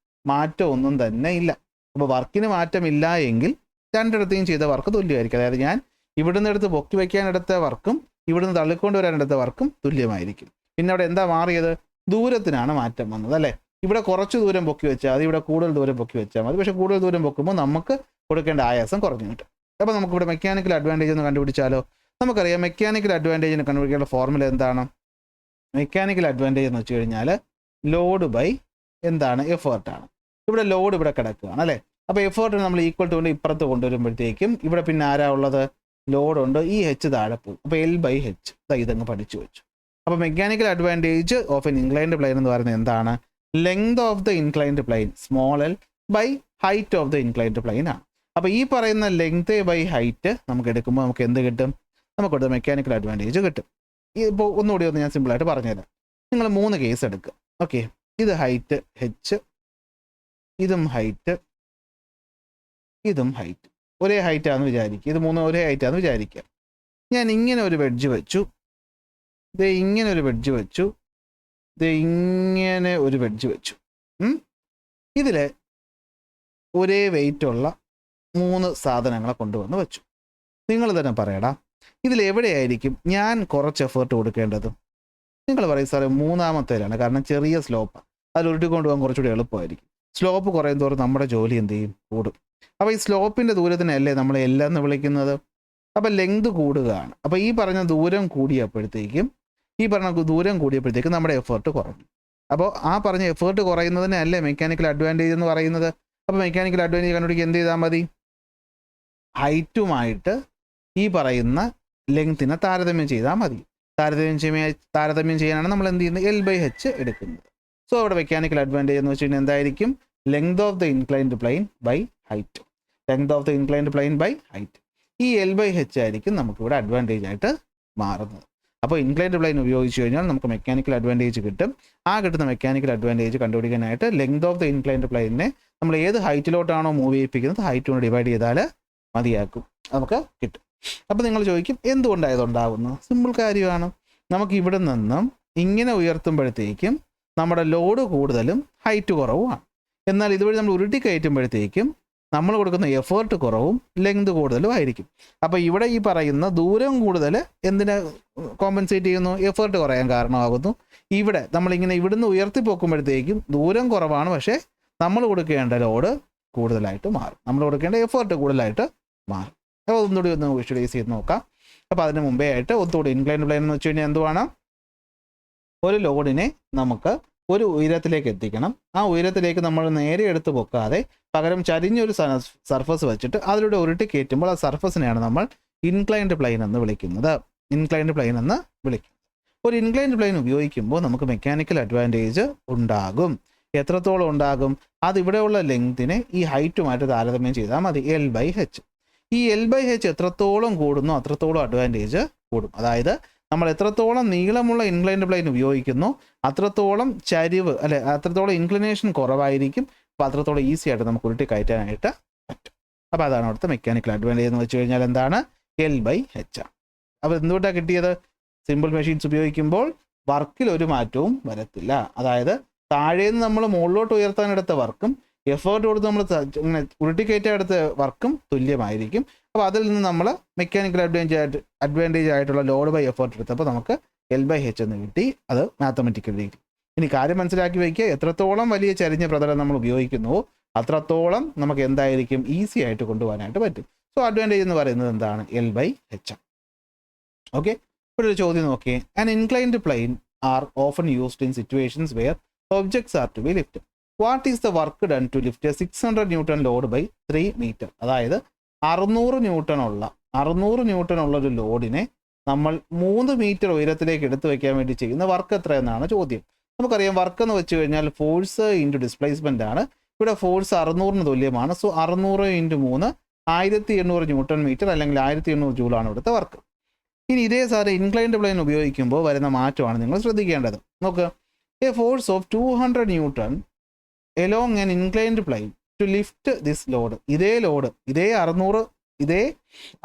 മാറ്റമൊന്നും തന്നെ ഇല്ല. അപ്പോൾ വർക്കിന് മാറ്റമില്ല എങ്കിൽ രണ്ടിടത്തെയും ചെയ്ത വർക്ക് തുല്യമായിരിക്കും. അതായത് ഞാൻ ഇവിടുന്ന് എടുത്ത് പൊക്കി വയ്ക്കാനെടുത്ത വർക്കും ഇവിടുന്ന് തള്ളിക്കൊണ്ട് വരാനെടുത്ത വർക്കും തുല്യമായിരിക്കും. പിന്നെ അവിടെ എന്താ മാറിയത്, ദൂരത്തിനാണ് മാറ്റം വന്നത് അല്ലേ? ഇവിടെ കുറച്ച് ദൂരം പൊക്കി വെച്ചാൽ മതി, ഇവിടെ കൂടുതൽ ദൂരം പൊക്കി വെച്ചാൽ മതി. പക്ഷേ കൂടുതൽ ദൂരം പൊക്കുമ്പോൾ നമുക്ക് കൊടുക്കേണ്ട ആയാസം കുറഞ്ഞു കിട്ടും. അപ്പോൾ നമുക്കിവിടെ മെക്കാനിക്കൽ അഡ്വാൻറ്റേജ് ഒന്ന് കണ്ടുപിടിച്ചാലോ? നമുക്കറിയാം മെക്കാനിക്കൽ അഡ്വാൻറ്റേജിന് കണ്ടുപിടിക്കാനുള്ള ഫോർമുല എന്താണ്? മെക്കാനിക്കൽ അഡ്വാൻറ്റേജ് എന്ന് വെച്ച് കഴിഞ്ഞാൽ ലോഡ് ബൈ എന്താണ്, എഫേർട്ടാണ്. ഇവിടെ ലോഡ് ഇവിടെ കിടക്കുകയാണ് അല്ലേ? അപ്പോൾ എഫേർട്ടിന് നമ്മൾ ഈക്വൽ ടു കൊണ്ട് ഇപ്പുറത്ത് കൊണ്ടുവരുമ്പോഴത്തേക്കും ഇവിടെ പിന്നെ ആരാ ഉള്ളത്, ലോഡുണ്ട്, ഈ എച്ച് താഴെ പോകും. അപ്പോൾ എൽ ബൈ എച്ച് ഇതങ്ങ് പഠിച്ചു വെച്ചു. അപ്പോൾ mechanical advantage of an inclined plane എന്ന് പറയുന്നത് എന്താണ്, length of the inclined plane small L by height of the inclined plane ആണ്. അപ്പോൾ ഈ പറയുന്ന ലെങ്ത് ബൈ ഹൈറ്റ് നമുക്ക് എടുക്കുമ്പോൾ നമുക്ക് എന്ത് കിട്ടും, നമുക്കിവിടെ മെക്കാനിക്കൽ അഡ്വാൻറ്റേജ് കിട്ടും. ഇപ്പോൾ ഒന്നുകൂടി ഞാൻ സിമ്പിളായിട്ട് പറഞ്ഞുതരാം. നിങ്ങൾ 3 കേസ് എടുക്കുക. ഓക്കെ, ഇത് ഹൈറ്റ് എച്ച്, ഇതും ഹൈറ്റ്, ഇതും ഹൈറ്റ്, ഒരേ ഹൈറ്റാണെന്ന് വിചാരിക്കുക. ഇത് 3 ഒരേ ഹൈറ്റാണെന്ന് വിചാരിക്കുക. ഞാൻ ഇങ്ങനെ ഒരു വെഡ്ജ് വെച്ചു, ഇത് ഇങ്ങനെ ഒരു വെഡ്ജ് വെച്ചു, ഇത് ഇങ്ങനെ ഒരു വെഡ്ജ് വെച്ചു. ഇതിൽ ഒരേ വെയിറ്റുള്ള 3 സാധനങ്ങളെ കൊണ്ടുവന്ന് വെച്ചു. നിങ്ങൾ തന്നെ പറയടാ, ഇതിലെവിടെയായിരിക്കും ഞാൻ കുറച്ച് എഫേർട്ട് കൊടുക്കേണ്ടത്? നിങ്ങൾ പറയും സാറേ മൂന്നാമത്തേലാണ്, കാരണം ചെറിയ സ്ലോപ്പ്, അതിൽ ഉരുട്ടിക്കൊണ്ട് പോകാൻ കുറച്ചുകൂടി എളുപ്പമായിരിക്കും. സ്ലോപ്പ് കുറയും തോറും നമ്മുടെ ജോലി എന്ത് ചെയ്യും, കൂടും. അപ്പോൾ ഈ സ്ലോപ്പിൻ്റെ ദൂരത്തിനല്ലേ നമ്മൾ എല്ലാം എന്ന് വിളിക്കുന്നത്. അപ്പോൾ ലെങ്ത് കൂടുകയാണ്. അപ്പോൾ ഈ പറഞ്ഞ ദൂരം കൂടിയപ്പോഴത്തേക്കും നമ്മുടെ എഫേർട്ട് കുറഞ്ഞു. അപ്പോൾ ആ പറഞ്ഞ എഫേർട്ട് കുറയുന്നതിനെ അല്ലേ മെക്കാനിക്കൽ അഡ്വാൻറ്റേജ് എന്ന് പറയുന്നത്. അപ്പോൾ മെക്കാനിക്കൽ അഡ്വാൻറ്റേജ് കണ്ടുപിടിക്കുക എന്ത് ചെയ്താൽ മതി, ഹൈറ്റുമായിട്ട് ഈ പറയുന്ന ലെങ്ത്തിനെ താരതമ്യം ചെയ്താൽ മതി. താരതമ്യം ചെയ്യാനാണ് നമ്മൾ എന്ത് ചെയ്യുന്നത്, എൽ ബൈ എച്ച് എടുക്കുന്നത്. സോ അവിടെ മെക്കാനിക്കൽ അഡ്വാൻറ്റേജ് എന്ന് വെച്ച് കഴിഞ്ഞാൽ എന്തായിരിക്കും, length of the inclined plane by height. Length of the inclined plane by height. ഈ എൽ ബൈ എച്ച് ആയിരിക്കും നമുക്കിവിടെ അഡ്വാൻറ്റേജ് ആയിട്ട് മാറുന്നത്. അപ്പോൾ ഇൻക്ലൈൻഡ് പ്ലെയിൻ ഉപയോഗിച്ച് കഴിഞ്ഞാൽ നമുക്ക് മെക്കാനിക്കൽ അഡ്വാൻറ്റേജ് കിട്ടും. ആ കിട്ടുന്ന മെക്കാനിക്കൽ അഡ്വാൻറ്റേജ് കണ്ടുപിടിക്കാനായിട്ട് ലെങ്ത് ഓഫ് ദ ഇൻക്ലൈൻഡ് പ്ലെയിനെ നമ്മൾ ഏത് ഹൈറ്റിലോട്ടാണോ മൂവ് ചെയ്യിപ്പിക്കുന്നത് ഹൈറ്റ് കൊണ്ട് ഡിവൈഡ് ചെയ്താൽ മതിയാക്കും, നമുക്ക് കിട്ടും. അപ്പോൾ നിങ്ങൾ ചോദിക്കും എന്തുകൊണ്ടായതുണ്ടാകുന്നു? സിമ്പിൾ കാര്യമാണ്. നമുക്ക് ഇവിടെ നിന്നും ഇങ്ങനെ ഉയർത്തുമ്പോഴത്തേക്കും നമ്മുടെ ലോഡ് കൂടുതലും ഹൈറ്റ് കുറവുമാണ്. എന്നാൽ ഇതുവഴി നമ്മൾ ഉരുട്ടി കയറ്റുമ്പോഴത്തേക്കും നമ്മൾ കൊടുക്കുന്ന എഫേർട്ട് കുറവും ലെങ്ത് കൂടുതലും ആയിരിക്കും. അപ്പോൾ ഇവിടെ ഈ പറയുന്ന ദൂരം കൂടുതൽ എന്തിനെ കോമ്പൻസേറ്റ് ചെയ്യുന്നു, എഫേർട്ട് കുറയാൻ കാരണമാകുന്നു. ഇവിടെ നമ്മളിങ്ങനെ ഇവിടുന്ന് ഉയർത്തി പോക്കുമ്പോഴത്തേക്കും ദൂരം കുറവാണ്, പക്ഷേ നമ്മൾ കൊടുക്കേണ്ട ലോഡ് കൂടുതലായിട്ട് മാറും, നമ്മൾ കൊടുക്കേണ്ട എഫേർട്ട് കൂടുതലായിട്ട് മാറും. അപ്പോൾ ഒന്നുകൂടി ഒന്ന് വിഷ്വലൈസ് ചെയ്ത് നോക്കാം. അപ്പോൾ അതിന് മുമ്പേ ആയിട്ട് ഒന്നുകൂടി ഇൻക്ലൈൻഡ് പ്ലെയിൻ എന്ന് വെച്ച് കഴിഞ്ഞാൽ എന്തുവാണ്, ഒരു ലോഡിനെ നമുക്ക് ഒരു ഉയരത്തിലേക്ക് എത്തിക്കണം. ആ ഉയരത്തിലേക്ക് നമ്മൾ നേരെ എടുത്ത് പൊക്കാതെ പകരം ചരിഞ്ഞൊരു സർഫസ് വെച്ചിട്ട് അതിലൂടെ ഉരുട്ടി കയറ്റുമ്പോൾ ആ സർഫസിനെയാണ് നമ്മൾ ഇൻക്ലൈൻഡ് പ്ലെയിൻ എന്ന് വിളിക്കുന്നത്. ഒരു ഇൻക്ലൈൻഡ് പ്ലെയിൻ ഉപയോഗിക്കുമ്പോൾ നമുക്ക് മെക്കാനിക്കൽ അഡ്വാൻറ്റേജ് ഉണ്ടാകും. എത്രത്തോളം ഉണ്ടാകും, അതിവിടെയുള്ള ലെങ്തിനെ ഈ ഹൈറ്റുമായിട്ട് താരതമ്യം ചെയ്താൽ മതി, എൽ ബൈ എച്ച്. ഈ എൽ ബൈ എച്ച് എത്രത്തോളം കൂടുന്നു അത്രത്തോളം അഡ്വാൻറ്റേജ് കൂടും. അതായത് നമ്മൾ എത്രത്തോളം നീളമുള്ള ഇൻക്ലൈൻഡ് പ്ലെയിൻ ഉപയോഗിക്കുന്നു അത്രത്തോളം ചരിവ് അല്ലെ, അത്രത്തോളം ഇൻക്ലിനേഷൻ കുറവായിരിക്കും. അപ്പോൾ അത്രത്തോളം ഈസി ആയിട്ട് നമുക്ക് ഉരുട്ടി കയറ്റാനായിട്ട് പറ്റും. അപ്പോൾ അതാണ് അവിടുത്തെ മെക്കാനിക്കൽ അഡ്വാൻറ്റേജ് എന്ന് വെച്ച് കഴിഞ്ഞാൽ എന്താണ്, എൽ ബൈ എച്ച് ആണ്. അപ്പോൾ എന്തുകൊണ്ടാണ് കിട്ടിയത്, സിമ്പിൾ മെഷീൻസ് ഉപയോഗിക്കുമ്പോൾ വർക്കിൽ ഒരു മാറ്റവും വരത്തില്ല. അതായത് താഴേന്ന് നമ്മൾ മുകളിലോട്ട് ഉയർത്താനെടുത്ത വർക്കും എഫേർട്ട് കൊടുത്ത് നമ്മൾ ഇങ്ങനെ ഉരുട്ടിക്കയറ്റാൻ എടുത്ത വർക്കും തുല്യമായിരിക്കും. അപ്പോൾ അതിൽ നിന്ന് നമ്മൾ മെക്കാനിക്കൽ അഡ്വാൻറ്റേജ് ആയിട്ടുള്ള ലോഡ് ബൈ എഫേർട്ട് എടുത്തപ്പോൾ നമുക്ക് എൽ ബൈ എച്ച് എന്ന് കിട്ടി. അത് മാത്തമെറ്റിക്കൽ രീതി. ഇനി കാര്യം മനസ്സിലാക്കി വയ്ക്കുക, എത്രത്തോളം വലിയ ചരിഞ്ഞ പ്രതലം നമ്മൾ ഉപയോഗിക്കുന്നുവോ അത്രത്തോളം നമുക്ക് എന്തായിരിക്കും ഈസി ആയിട്ട് കൊണ്ടുപോകാനായിട്ട് പറ്റും. സോ അഡ്വാൻറ്റേജ് എന്ന് പറയുന്നത് എന്താണ്, എൽ ബൈ എച്ച് ആണ്. ഓക്കെ, ഇവിടെ ഒരു ചോദ്യം നോക്കിയേ. An inclined plane are often used in situations where objects are to be lifted. What is the work done to lift 600 newton load by 3 metre? അതായത് 600 ന്യൂട്ടൺ ഉള്ള ഒരു ലോഡിനെ നമ്മൾ 3 മീറ്റർ ഉയരത്തിലേക്ക് എടുത്തു വയ്ക്കാൻ വേണ്ടി ചെയ്യുന്ന വർക്ക് എത്ര എന്നാണ് ചോദ്യം. നമുക്കറിയാം വർക്ക് എന്ന് വെച്ച് കഴിഞ്ഞാൽ ഫോഴ്സ് ഇൻറ്റു ഡിസ്പ്ലേസ്മെൻ്റ് ആണ്. ഇവിടെ ഫോഴ്സ് 600 തുല്യമാണ്. സോ 600 × 3 1800 ന്യൂട്ടൺ മീറ്റർ അല്ലെങ്കിൽ 1800 ജൂളാണ് ഇവിടുത്തെ വർക്ക്. ഇനി ഇതേ സാറ് ഇൻക്ലൈൻഡ് പ്ലെയിൻ ഉപയോഗിക്കുമ്പോൾ വരുന്ന മാറ്റമാണ് നിങ്ങൾ ശ്രദ്ധിക്കേണ്ടത്. നോക്കുക, a force of 200 newton along an inclined plane to lift this load. ഇതേ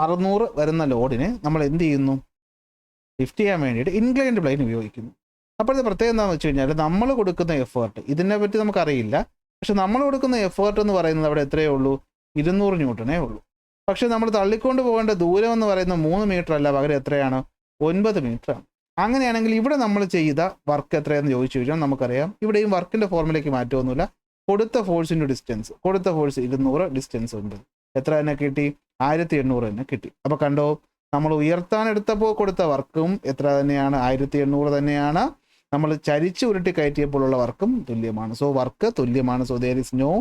600 വരുന്ന ലോഡിനെ നമ്മൾ എന്ത് ചെയ്യുന്നു? ലിഫ്റ്റ് ചെയ്യാൻ വേണ്ടിയിട്ട് ഇൻക്ലൈൻഡ് പ്ലെയിൻ ഉപയോഗിക്കുന്നു. അപ്പോഴത്തെ പ്രത്യേകം എന്താണെന്ന് വെച്ച് കഴിഞ്ഞാൽ നമ്മൾ കൊടുക്കുന്ന എഫേർട്ട്, ഇതിനെ പറ്റി നമുക്കറിയില്ല, പക്ഷെ നമ്മൾ കൊടുക്കുന്ന എഫേർട്ട് എന്ന് പറയുന്നത് അവിടെ എത്രയേ ഉള്ളൂ? 200 ന്യൂട്ടണേ ഉള്ളൂ. പക്ഷെ നമ്മൾ തള്ളിക്കൊണ്ട് പോകേണ്ട ദൂരം എന്ന് പറയുന്നത് 3 മീറ്റർ അല്ല, പകരം എത്രയാണ്? 9 മീറ്ററാണ്. അങ്ങനെയാണെങ്കിൽ ഇവിടെ നമ്മൾ ചെയ്ത വർക്ക് എത്രയാണെന്ന് ചോദിച്ചു കഴിഞ്ഞാൽ നമുക്കറിയാം, ഇവിടെയും വർക്കിൻ്റെ ഫോർമുലയ്ക്ക് മാറ്റമൊന്നുമില്ല. കൊടുത്ത ഫോഴ്സിൻ്റെ ഡിസ്റ്റൻസ്, കൊടുത്ത ഫോഴ്സ് 200, ഡിസ്റ്റൻസ് 9, എത്ര തന്നെ കിട്ടി? 1800 തന്നെ കിട്ടി. അപ്പോൾ കണ്ടോ, നമ്മൾ ഉയർത്താൻ എടുത്തപ്പോൾ കൊടുത്ത വർക്കും എത്ര തന്നെയാണ്? 1800 തന്നെയാണ്. നമ്മൾ ചരിച്ച് ഉരുട്ടി കയറ്റിയപ്പോഴുള്ള വർക്കും തുല്യമാണ്. സോ വർക്ക് തുല്യമാണ്. So there is no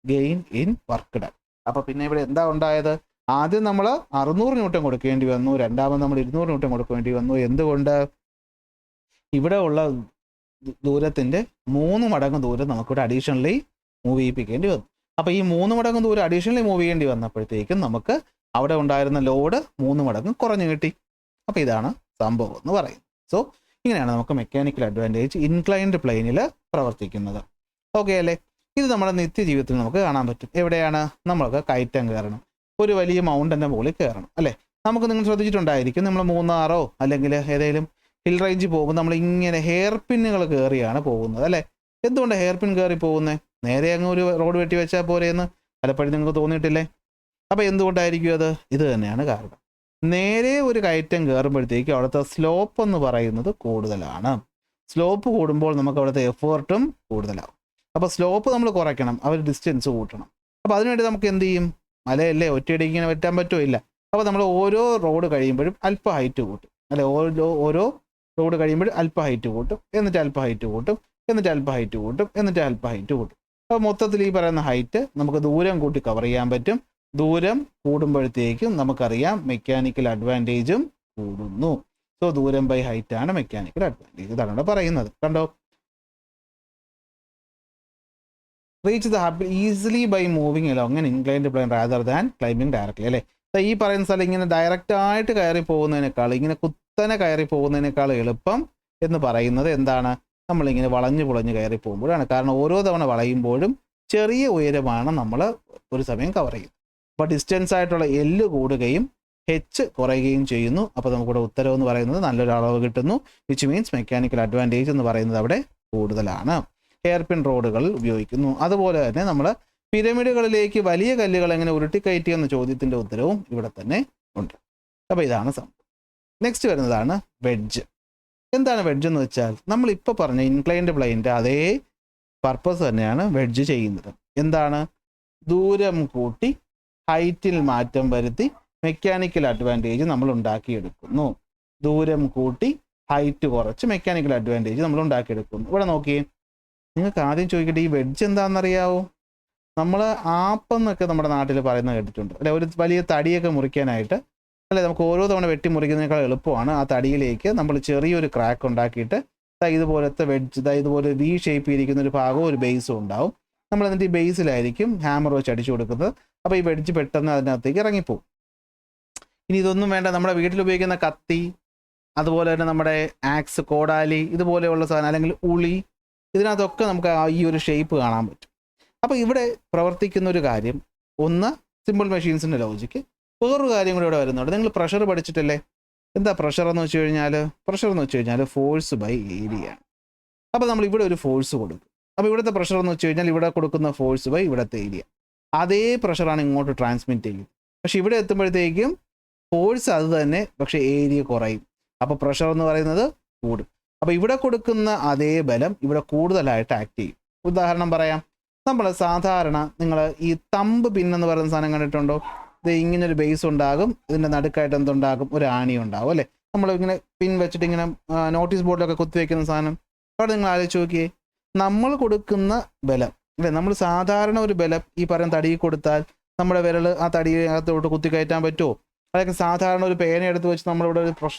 gain in work done. അപ്പോൾ പിന്നെ ഇവിടെ എന്താ ഉണ്ടായത്? ആദ്യം നമ്മൾ 600 ന്യൂട്ടൺ കൊടുക്കേണ്ടി വന്നു, രണ്ടാമത് നമ്മൾ 200 ന്യൂട്ടൺ കൊടുക്കേണ്ടി വന്നു. എന്തുകൊണ്ട്? ഇവിടെ ഉള്ള ദൂരത്തിൻ്റെ 3 മടങ്ങ് ദൂരം നമുക്കിവിടെ അഡീഷണലി മൂവ് ചെയ്യിപ്പിക്കേണ്ടി വന്നു. അപ്പോൾ ഈ 3 മടങ്ങ് ദൂരം അഡീഷണലി മൂവ് ചെയ്യേണ്ടി വന്നപ്പോഴത്തേക്കും നമുക്ക് അവിടെ ഉണ്ടായിരുന്ന ലോഡ് 3 മടങ്ങ് കുറഞ്ഞു കിട്ടി. അപ്പോൾ ഇതാണ് സംഭവം എന്ന് പറയുന്നത്. സോ ഇങ്ങനെയാണ് നമുക്ക് മെക്കാനിക്കൽ അഡ്വാൻറ്റേജ് ഇൻക്ലൈൻഡ് പ്ലെയിനിൽ പ്രവർത്തിക്കുന്നത്. ഓക്കെ അല്ലേ? ഇത് നമ്മുടെ നിത്യജീവിതത്തിൽ നമുക്ക് കാണാൻ പറ്റും. എവിടെയാണ്? നമ്മൾക്ക് കയറ്റം കയറണം, ഒരു വലിയ മൗണ്ടൻ്റെ മുകളിൽ കയറണം അല്ലേ? നമുക്ക് നിങ്ങൾ ശ്രദ്ധിച്ചിട്ടുണ്ടായിരിക്കും, നമ്മൾ മൂന്നാറോ അല്ലെങ്കിൽ ഏതെങ്കിലും ഹിൽ റേഞ്ചിൽ പോകുമ്പോൾ നമ്മൾ ഇങ്ങനെ ഹെയർ പിന്നുകൾ കയറിയാണ് പോകുന്നത് അല്ലേ? എന്തുകൊണ്ട് ഹെയർ പിൻ കയറി പോകുന്നത്? നേരെ അങ്ങ് ഒരു റോഡ് വെട്ടി വെച്ചാൽ പോരെയെന്ന് പലപ്പോഴും നിങ്ങൾക്ക് തോന്നിയിട്ടില്ലേ? അപ്പോൾ എന്തുകൊണ്ടായിരിക്കും അത്? ഇത് തന്നെയാണ് കാരണം. നേരെ ഒരു കയറ്റം കയറുമ്പോഴത്തേക്കും അവിടുത്തെ സ്ലോപ്പ് എന്ന് പറയുന്നത് കൂടുതലാണ്. സ്ലോപ്പ് കൂടുമ്പോൾ നമുക്ക് അവിടുത്തെ എഫേർട്ടും കൂടുതലാവും. അപ്പോൾ സ്ലോപ്പ് നമ്മൾ കുറയ്ക്കണം, അവർ ഡിസ്റ്റൻസ് കൂട്ടണം. അപ്പോൾ അതിനുവേണ്ടി നമുക്ക് എന്ത് ചെയ്യും? മലയല്ലേ, ഒറ്റയടിക്ക് ഇങ്ങനെ വെട്ടാൻ പറ്റുമില്ല. അപ്പോൾ നമ്മൾ ഓരോ റോഡ് കഴിയുമ്പോഴും അല്പം ഹൈറ്റ് കൂട്ടും അല്ലെ? ഓരോ റോഡ് കഴിയുമ്പോഴും അല്പം ഹൈറ്റ് കൂട്ടും, എന്നിട്ട് അല്പം ഹൈറ്റ് കൂട്ടും, എന്നിട്ട് അല്പം ഹൈറ്റ് കൂട്ടും, എന്നിട്ട് അല്പം ഹൈറ്റ് കൂട്ടും. അപ്പോൾ മൊത്തത്തിൽ ഈ പറയുന്ന ഹൈറ്റ് നമുക്ക് ദൂരം കൂട്ടി കവർ ചെയ്യാൻ പറ്റും. ദൂരം കൂടുമ്പോഴത്തേക്കും നമുക്കറിയാം മെക്കാനിക്കൽ അഡ്വാൻറ്റേജും കൂടുന്നു. സോ ദൂരം ബൈ ഹൈറ്റ് ആണ് മെക്കാനിക്കൽ അഡ്വാൻറ്റേജ്. ഇതാണ് ഇവിടെ പറയുന്നത്. കണ്ടോ? റീച്ച് ദ ഹാബിൾ easily by moving along an inclined plane rather than climbing directly അല്ലേ? ഈ പറയുന്ന സ്ഥലം ഇങ്ങനെ ഡയറക്റ്റ് ആയിട്ട് കയറി പോകുന്നതിനേക്കാൾ, ഇങ്ങനെ കുത്തനെ കയറി പോകുന്നതിനേക്കാൾ എളുപ്പം എന്ന് പറയുന്നത് എന്താണ്? നമ്മളിങ്ങനെ വളഞ്ഞു പുളഞ്ഞ് കയറി പോകുമ്പോഴാണ്. കാരണം ഓരോ തവണ വളയുമ്പോഴും ചെറിയ ഉയരമാണ് നമ്മൾ ഒരു സമയം കവർ ചെയ്യുന്നത്. അപ്പോൾ ഡിസ്റ്റൻസ് ആയിട്ടുള്ള എല്ല് കൂടുകയും എച്ച് കുറയുകയും ചെയ്യുന്നു. അപ്പോൾ നമുക്കിവിടെ ഉത്തരം എന്ന് പറയുന്നത് നല്ലൊരു അളവ് കിട്ടുന്നു. വിച്ച് മീൻസ് മെക്കാനിക്കൽ അഡ്വാൻറ്റേജ് എന്ന് പറയുന്നത് അവിടെ കൂടുതലാണ്. ഹെയർ പിൻ റോഡുകൾ ഉപയോഗിക്കുന്നു. അതുപോലെ തന്നെ നമ്മൾ പിരമിഡുകളിലേക്ക് വലിയ കല്ലുകൾ എങ്ങനെ ഉരുട്ടിക്കയറ്റി എന്ന ചോദ്യത്തിൻ്റെ ഉത്തരവും ഇവിടെ തന്നെ ഉണ്ട്. അപ്പോൾ ഇതാണ് സംഭവം. നെക്സ്റ്റ് വരുന്നതാണ് വെഡ്ജ്. എന്താണ് വെഡ്ജ് എന്ന് വെച്ചാൽ, നമ്മളിപ്പോൾ പറഞ്ഞ ഇൻക്ലൈൻഡ് പ്ലെയിൻ്റെ അതേ പർപ്പസ് തന്നെയാണ് വെഡ്ജ് ചെയ്യുന്നത്. എന്താണ്? ദൂരം കൂട്ടി ഹൈറ്റിൽ മാറ്റം വരുത്തി മെക്കാനിക്കൽ അഡ്വാൻറ്റേജ് നമ്മൾ ഉണ്ടാക്കിയെടുക്കുന്നു. ദൂരം കൂട്ടി ഹൈറ്റ് കുറച്ച് മെക്കാനിക്കൽ അഡ്വാൻറ്റേജ് നമ്മൾ ഉണ്ടാക്കിയെടുക്കുന്നു. ഇവിടെ നോക്കിയേ, നിങ്ങൾക്ക് ആദ്യം ചോദിക്കട്ടെ, ഈ വെഡ്ജ് എന്താണെന്നറിയാവോ? നമ്മൾ ആപ്പെന്നൊക്കെ നമ്മുടെ നാട്ടിൽ പറയുന്നത് കേട്ടിട്ടുണ്ട് അല്ലെ? ഒരു വലിയ തടിയൊക്കെ മുറിക്കാനായിട്ട് അല്ലെ, നമുക്ക് ഓരോ തവണ വെട്ടി മുറിക്കുന്നതിനേക്കാൾ എളുപ്പമാണ് ആ തടിയിലേക്ക് നമ്മൾ ചെറിയൊരു ക്രാക്ക് ഉണ്ടാക്കിയിട്ട് ഇതുപോലത്തെ വെഡ്ജ്, ഇതുപോലെ വി ഷേപ്പ് ചെയ്തിരിക്കുന്ന ഒരു ഭാഗവും ഒരു ബേസും ഉണ്ടാവും. നമ്മൾ എന്നിട്ട് ഈ ബേസിലായിരിക്കും ഹാമർ വെച്ച് അടിച്ചു കൊടുക്കുന്നത്. അപ്പോൾ ഈ വെഡ്ജ് പെട്ടെന്ന് അതിനകത്തേക്ക് ഇറങ്ങിപ്പോവും. ഇനി ഇതൊന്നും വേണ്ട, നമ്മുടെ വീട്ടിൽ ഉപയോഗിക്കുന്ന കത്തി, അതുപോലെ തന്നെ നമ്മുടെ ആക്സ്, കോടാലി, ഇതുപോലെയുള്ള സാധനം അല്ലെങ്കിൽ ഉളി, ഇതിനകത്തൊക്കെ നമുക്ക് ഈ ഒരു ഷേപ്പ് കാണാൻ പറ്റും. അപ്പോൾ ഇവിടെ പ്രവർത്തിക്കുന്ന ഒരു കാര്യം, ഒന്ന് സിമ്പിൾ മെഷീൻസിൻ്റെ ലോജിക്ക്, വേറൊരു കാര്യം കൂടി ഇവിടെ വരുന്നുണ്ട്. നിങ്ങൾ പ്രഷർ പഠിച്ചിട്ടല്ലേ? എന്താ പ്രഷർ എന്ന് വെച്ച് കഴിഞ്ഞാൽ? പ്രഷർ എന്ന് വെച്ച് കഴിഞ്ഞാൽ ഫോഴ്സ് ബൈ ഏരിയ ആണ്. അപ്പോൾ നമ്മൾ ഇവിടെ ഒരു ഫോഴ്സ് കൊടുക്കും. അപ്പോൾ ഇവിടുത്തെ പ്രഷർ എന്ന് വെച്ച് കഴിഞ്ഞാൽ ഇവിടെ കൊടുക്കുന്ന ഫോഴ്സ് ബൈ ഇവിടുത്തെ ഏരിയ. അതേ പ്രഷറാണ് ഇങ്ങോട്ട് ട്രാൻസ്മിറ്റ് ചെയ്യുന്നത്. പക്ഷെ ഇവിടെ എത്തുമ്പോഴത്തേക്കും ഫോഴ്സ് അത് തന്നെ, പക്ഷേ ഏരിയ കുറയും. അപ്പോൾ പ്രഷർ എന്ന് പറയുന്നത് കൂടും. അപ്പോൾ ഇവിടെ കൊടുക്കുന്ന അതേ ബലം ഇവിടെ കൂടുതലായിട്ട് ആക്ട് ചെയ്യും. ഉദാഹരണം പറയാം, നമ്മൾ സാധാരണ നിങ്ങൾ ഈ തമ്പ് പിന്നെന്ന് പറയുന്ന സാധനം കണ്ടിട്ടുണ്ടോ? ഇത് ഇങ്ങനൊരു ബേസ് ഉണ്ടാകും, ഇതിൻ്റെ നടുക്കായിട്ട് എന്തുണ്ടാകും? ഒരു ആണി ഉണ്ടാകും അല്ലേ? നമ്മൾ ഇങ്ങനെ പിൻ വെച്ചിട്ട് ഇങ്ങനെ നോട്ടീസ് ബോർഡിലൊക്കെ കുത്തിവെക്കുന്ന സാധനം. അവിടെ നിങ്ങൾ ആലോചിച്ച് നോക്കിയേ, നമ്മൾ കൊടുക്കുന്ന ബലം അല്ലേ? നമ്മൾ സാധാരണ ഒരു ബലം ഈ പറയുന്ന തടിയിൽ കൊടുത്താൽ നമ്മുടെ വിരൽ ആ തടിയകത്തോട്ട് കുത്തിക്കയറ്റാൻ പറ്റുമോ? അതൊക്കെ സാധാരണ ഒരു പേന എടുത്ത് വെച്ച് നമ്മളിവിടെ ഒരു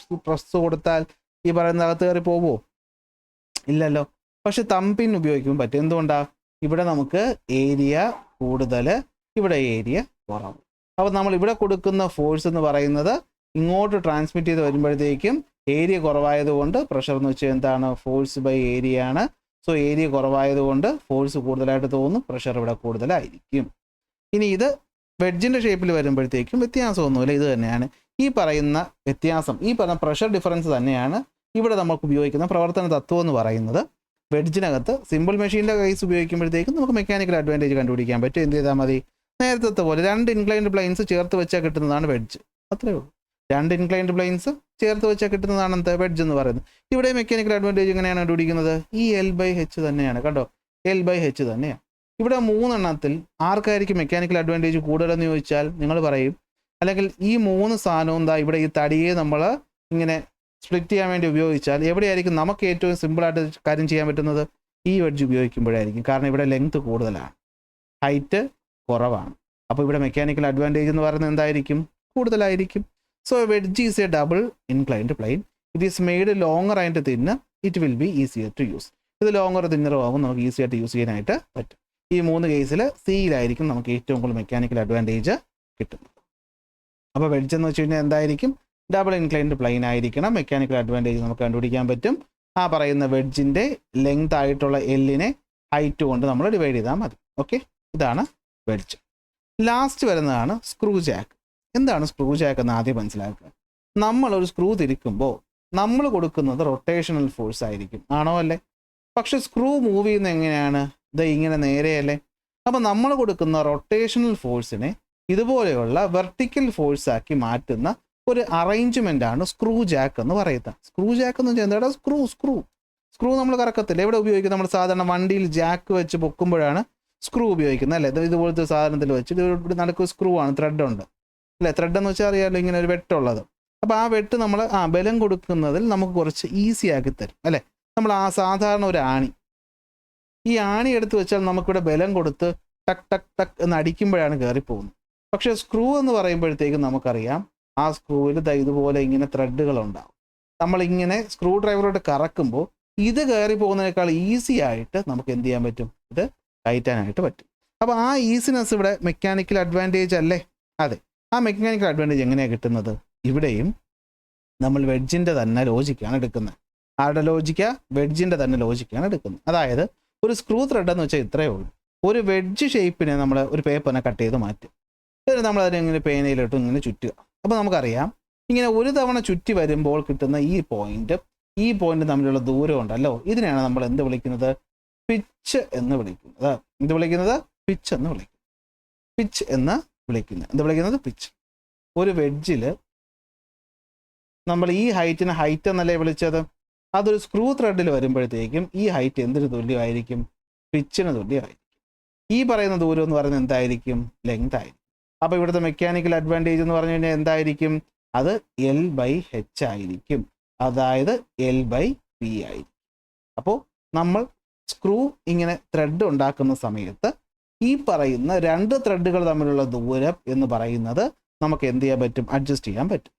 പ്രസ് കൊടുത്താൽ ഈ പറയുന്ന അകത്ത് കയറി പോവുമോ? ഇല്ലല്ലോ. പക്ഷെ തമ്പിൻ ഉപയോഗിക്കുമ്പോൾ പറ്റും. എന്തുകൊണ്ടാണ്? ഇവിടെ നമുക്ക് ഏരിയ കൂടുതൽ, ഇവിടെ ഏരിയ കുറവ്. അപ്പോൾ നമ്മൾ ഇവിടെ കൊടുക്കുന്ന ഫോഴ്സ് എന്ന് പറയുന്നത് ഇങ്ങോട്ട് ട്രാൻസ്മിറ്റ് ചെയ്ത് വരുമ്പോഴത്തേക്കും ഏരിയ കുറവായതുകൊണ്ട് പ്രഷർ എന്ന് വെച്ചാൽ എന്താണ്, ഫോഴ്സ് ബൈ ഏരിയ ആണ്. സോ ഏരിയ കുറവായതുകൊണ്ട് ഫോഴ്സ് കൂടുതലായിട്ട് തോന്നും, പ്രഷർ ഇവിടെ കൂടുതലായിരിക്കും. ഇനി ഇത് വെഡ്ജിൻ്റെ ഷേപ്പിൽ വരുമ്പോഴത്തേക്കും വ്യത്യാസമൊന്നുമില്ല, ഇത് തന്നെയാണ് ഈ പറയുന്ന വ്യത്യാസം. ഈ പറഞ്ഞ പ്രഷർ ഡിഫറൻസ് തന്നെയാണ് ഇവിടെ നമുക്ക് ഉപയോഗിക്കുന്ന പ്രവർത്തന തത്വം എന്ന് പറയുന്നത്. വെഡ്ജിനകത്ത് സിമ്പിൾ മെഷീൻ്റെ കേസ് ഉപയോഗിക്കുമ്പോഴത്തേക്കും നമുക്ക് മെക്കാനിക്കൽ അഡ്വാൻറ്റേജ് കണ്ടുപിടിക്കാൻ പറ്റും. എന്ത് ചെയ്താൽ മതി, നേരത്തെ പോലെ 2 ഇൻക്ലൈൻഡ് പ്ലെയിൻസ് ചേർത്ത് വെച്ചാൽ കിട്ടുന്നതാണ് വെഡ്ജ്. അത്രേ ഉള്ളൂ. 2 ഇൻക്ലൈൻഡ് പ്ലെയിൻസ് ചേർത്ത് വെച്ചാൽ കിട്ടുന്നതാണ് എന്ത്, വെഡ്ജ് എന്ന് പറയുന്നത്. ഇവിടെ മെക്കാനിക്കൽ അഡ്വാൻറ്റേജ് എങ്ങനെയാണ് കണ്ടുപിടിക്കുന്നത്, ഈ L/H തന്നെയാണ്. കണ്ടോ, L/H തന്നെയാണ്. ഇവിടെ 3 എണ്ണത്തിൽ ആർക്കായിരിക്കും മെക്കാനിക്കൽ അഡ്വാൻറ്റേജ് കൂടുതലെന്ന് ചോദിച്ചാൽ നിങ്ങൾ പറയും, അല്ലെങ്കിൽ ഈ 3 സാധനവും ഇവിടെ ഈ തടിയെ നമ്മൾ ഇങ്ങനെ സ്പ്ലിറ്റ് ചെയ്യാൻ വേണ്ടി ഉപയോഗിച്ചാൽ എവിടെയായിരിക്കും നമുക്ക് ഏറ്റവും സിമ്പിളായിട്ട് കാര്യം ചെയ്യാൻ പറ്റുന്നത്, ഈ വെഡ്ജ് ഉപയോഗിക്കുമ്പോഴായിരിക്കും. കാരണം ഇവിടെ ലെങ്ത് കൂടുതലാണ്, ഹൈറ്റ് കുറവാണ്. അപ്പോൾ ഇവിടെ മെക്കാനിക്കൽ അഡ്വാൻറ്റേജ് എന്ന് പറയുന്നത് എന്തായിരിക്കും, കൂടുതലായിരിക്കും. So wedge is a double inclined plane. It is made longer and thinner. It will be easier to use. ഇത് ലോങ്ങർ തിന്നറും ആകും, നമുക്ക് ഈസി ആയിട്ട് യൂസ് ചെയ്യാനായിട്ട് പറ്റും. ഈ 3 കേസിൽ സിയിലായിരിക്കും നമുക്ക് ഏറ്റവും കൂടുതൽ മെക്കാനിക്കൽ അഡ്വാൻറ്റേജ് കിട്ടുന്നത്. അപ്പോൾ വെഡ്ജ് എന്ന് വെച്ച് കഴിഞ്ഞാൽ എന്തായിരിക്കും, ഡബിൾ ഇൻക്ലൈൻഡ് പ്ലെയിൻ ആയിരിക്കണം. മെക്കാനിക്കൽ അഡ്വാൻറ്റേജ് നമുക്ക് കണ്ടുപിടിക്കാൻ പറ്റും. ആ പറയുന്ന വെഡ്ജിൻ്റെ ലെങ്ത് ആയിട്ടുള്ള എല്ലിനെ ഹൈറ്റ് കൊണ്ട് നമ്മൾ ഡിവൈഡ് ചെയ്താൽ മതി. ഓക്കെ, ഇതാണ് വെഡ്ജ്. ലാസ്റ്റ് വരുന്നതാണ് സ്ക്രൂ ജാക്ക്. എന്താണ് സ്ക്രൂ ജാക്ക് എന്ന് ആദ്യം മനസ്സിലാക്കുക. നമ്മളൊരു സ്ക്രൂ തിരിക്കുമ്പോൾ നമ്മൾ കൊടുക്കുന്നത് റൊട്ടേഷണൽ ഫോഴ്സ് ആയിരിക്കും, ആണോ അല്ലേ? പക്ഷെ സ്ക്രൂ മൂവ് ചെയ്യുന്നത് എങ്ങനെയാണ്, ഇത് ഇങ്ങനെ നേരെയല്ലേ? അപ്പോൾ നമ്മൾ കൊടുക്കുന്ന റൊട്ടേഷണൽ ഫോഴ്സിനെ ഇതുപോലെയുള്ള വെർട്ടിക്കൽ ഫോഴ്സ് ആക്കി മാറ്റുന്ന ഒരു അറേഞ്ച്മെൻ്റ് ആണ് സ്ക്രൂ ജാക്ക് എന്ന് പറയുന്നത്. സ്ക്രൂ ജാക്ക് എന്ന് വെച്ചാൽ എന്താ, സ്ക്രൂ നമ്മൾ കറക്കത്തില്ല. എവിടെ ഉപയോഗിക്കുന്നത്, നമ്മൾ സാധാരണ വണ്ടിയിൽ ജാക്ക് വെച്ച് പൊക്കുമ്പോഴാണ് സ്ക്രൂ ഉപയോഗിക്കുന്നത് അല്ലേ. ഇതുപോലത്തെ സാധനത്തിൽ വെച്ച് ഇവിടെ നടക്കുക സ്ക്രൂ ആണ്, ത്രെഡ് ഉണ്ട് അല്ലേ. ത്രെഡ് എന്ന് വെച്ചാൽ അറിയാമല്ലോ, ഇങ്ങനെ ഒരു വെട്ടുള്ളത്. അപ്പോൾ ആ വെട്ട് നമ്മൾ ബലം കൊടുക്കുന്നതിൽ നമുക്ക് കുറച്ച് ഈസി ആക്കി തരും അല്ലേ. നമ്മൾ സാധാരണ ഒരു ആണി, ഈ ആണി എടുത്ത് വെച്ചാൽ നമുക്കിവിടെ ബലം കൊടുത്ത് ടക്ക് ടക്ക് ടക്ക് എന്ന് അടിക്കുമ്പോഴാണ് കയറിപ്പോകുന്നത്. പക്ഷേ സ്ക്രൂ എന്ന് പറയുമ്പോഴത്തേക്കും നമുക്കറിയാം, ആ സ്ക്രൂവിൽ ഇതുപോലെ ഇങ്ങനെ ത്രെഡുകൾ ഉണ്ടാവും. നമ്മളിങ്ങനെ സ്ക്രൂ ഡ്രൈവറോട്ട് കറക്കുമ്പോൾ ഇത് കയറി പോകുന്നതിനേക്കാൾ ഈസി ആയിട്ട് നമുക്ക് എന്ത് ചെയ്യാൻ പറ്റും, ഇത് കയറ്റാനായിട്ട് പറ്റും. അപ്പോൾ ആ ഈസിനെസ് ഇവിടെ മെക്കാനിക്കൽ അഡ്വാൻറ്റേജ് അല്ലേ? അതെ. ആ മെക്കാനിക്കൽ അഡ്വാൻറ്റേജ് എങ്ങനെയാണ് കിട്ടുന്നത്, ഇവിടെയും നമ്മൾ വെഡ്ജിൻ്റെ തന്നെ ലോജിക്കാണ് എടുക്കുന്നത്. ആരുടെ ലോജിക്ക, വെഡ്ജിൻ്റെ തന്നെ ലോജിക്കാണ് എടുക്കുന്നത്. അതായത് ഒരു സ്ക്രൂ ത്രെഡ് എന്ന് വെച്ചാൽ ഇത്രയേ ഉള്ളൂ. ഒരു വെഡ്ജ് ഷേപ്പിനെ നമ്മൾ ഒരു പേപ്പറിനെ കട്ട് ചെയ്ത് മാറ്റും. എന്നിട്ട് നമ്മളതിനെ ഇങ്ങനെ പേനയിലിട്ട് ഇങ്ങനെ ചുറ്റുക. അപ്പോൾ നമുക്കറിയാം, ഇങ്ങനെ ഒരു തവണ ചുറ്റി വരുമ്പോൾ കിട്ടുന്ന ഈ പോയിന്റ് തമ്മിലുള്ള ദൂരം ഉണ്ടല്ലോ, ഇതിനെയാണ് നമ്മൾ എന്ത് വിളിക്കുന്നത്, പിച്ച് എന്ന് വിളിക്കുന്നത്. എന്ത് വിളിക്കുന്നത്, പിച്ച് എന്ന് വിളിക്കും. പിച്ച് എന്ന് വിളിക്കുന്നത് എന്ത് വിളിക്കുന്നത്, പിച്ച്. ഒരു വെഡ്ജിൽ നമ്മൾ ഈ ഹൈറ്റിനെ ഹൈറ്റ് എന്നല്ലേ വിളിച്ചത്. അതൊരു സ്ക്രൂ ത്രെഡിൽ വരുമ്പോഴത്തേക്കും ഈ ഹൈറ്റ് എന്തിന് തുല്യമായിരിക്കും, പിച്ചിന് തുല്യമായിരിക്കും. ഈ പറയുന്ന ദൂരം എന്ന് പറയുന്നത് എന്തായിരിക്കും, ലെങ്ത് ആയിരിക്കും. അപ്പോൾ ഇവിടുത്തെ മെക്കാനിക്കൽ അഡ്വാൻറ്റേജ് എന്ന് പറഞ്ഞു കഴിഞ്ഞാൽ എന്തായിരിക്കും, അത് L/H ആയിരിക്കും. അതായത് L/P ആയിരിക്കും. അപ്പോൾ നമ്മൾ സ്ക്രൂ ഇങ്ങനെ ത്രെഡ് ഉണ്ടാക്കുന്ന സമയത്ത് ഈ പറയുന്ന 2 ത്രെഡുകൾ തമ്മിലുള്ള ദൂരം എന്ന് പറയുന്നത് നമുക്ക് എന്ത് ചെയ്യാൻ പറ്റും, അഡ്ജസ്റ്റ് ചെയ്യാൻ പറ്റും.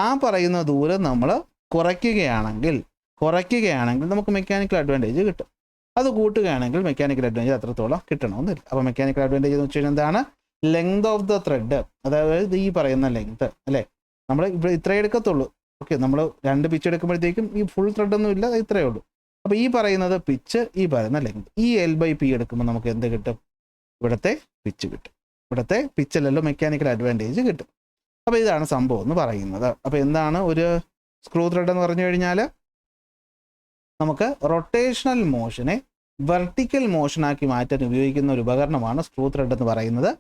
ആ പറയുന്ന ദൂരം നമ്മൾ കുറയ്ക്കുകയാണെങ്കിൽ നമുക്ക് മെക്കാനിക്കൽ അഡ്വാൻറ്റേജ് കിട്ടും. അത് കൂട്ടുകയാണെങ്കിൽ മെക്കാനിക്കൽ അഡ്വാൻറ്റേജ് അത്രത്തോളം കിട്ടണമെന്നില്ല. അപ്പോൾ മെക്കാനിക്കൽ അഡ്വാൻറ്റേജ് എന്ന് വെച്ച് കഴിഞ്ഞാൽ എന്താണ്, ലെങ്ത് ഓഫ് ദ ത്രെഡ്, അതായത് ഈ പറയുന്ന ലെങ്ത് അല്ലേ. നമ്മൾ ഇവിടെ ഇത്രേ എടുക്കത്തുള്ളൂ. ഓക്കെ, നമ്മൾ 2 പിച്ച് എടുക്കുമ്പോഴത്തേക്കും ഈ ഫുൾ ത്രെഡൊന്നും ഇല്ല, ഇത്രയേ ഉള്ളൂ. അപ്പോൾ ഈ പറയുന്നത് പിച്ച്, ഈ പറയുന്ന ലെങ്ത്, ഈ L/P എടുക്കുമ്പോൾ നമുക്ക് എന്ത് കിട്ടും, ഇവിടുത്തെ പിച്ച് കിട്ടും. ഇവിടുത്തെ പിച്ചിലല്ലോ മെക്കാനിക്കൽ അഡ്വാൻറ്റേജ് കിട്ടും. അപ്പോൾ ഇതാണ് സംഭവം എന്ന് പറയുന്നത്. അപ്പോൾ എന്താണ് ഒരു സ്ക്രൂ ത്രെഡ് എന്ന് പറഞ്ഞു കഴിഞ്ഞാൽ, നമുക്ക് റൊട്ടേഷണൽ മോഷനെ വെർട്ടിക്കൽ മോഷനാക്കി മാറ്റാൻ ഉപയോഗിക്കുന്ന ഒരു ഉപകരണമാണ് സ്ക്രൂ ത്രെഡ് എന്ന് പറയുന്നത്.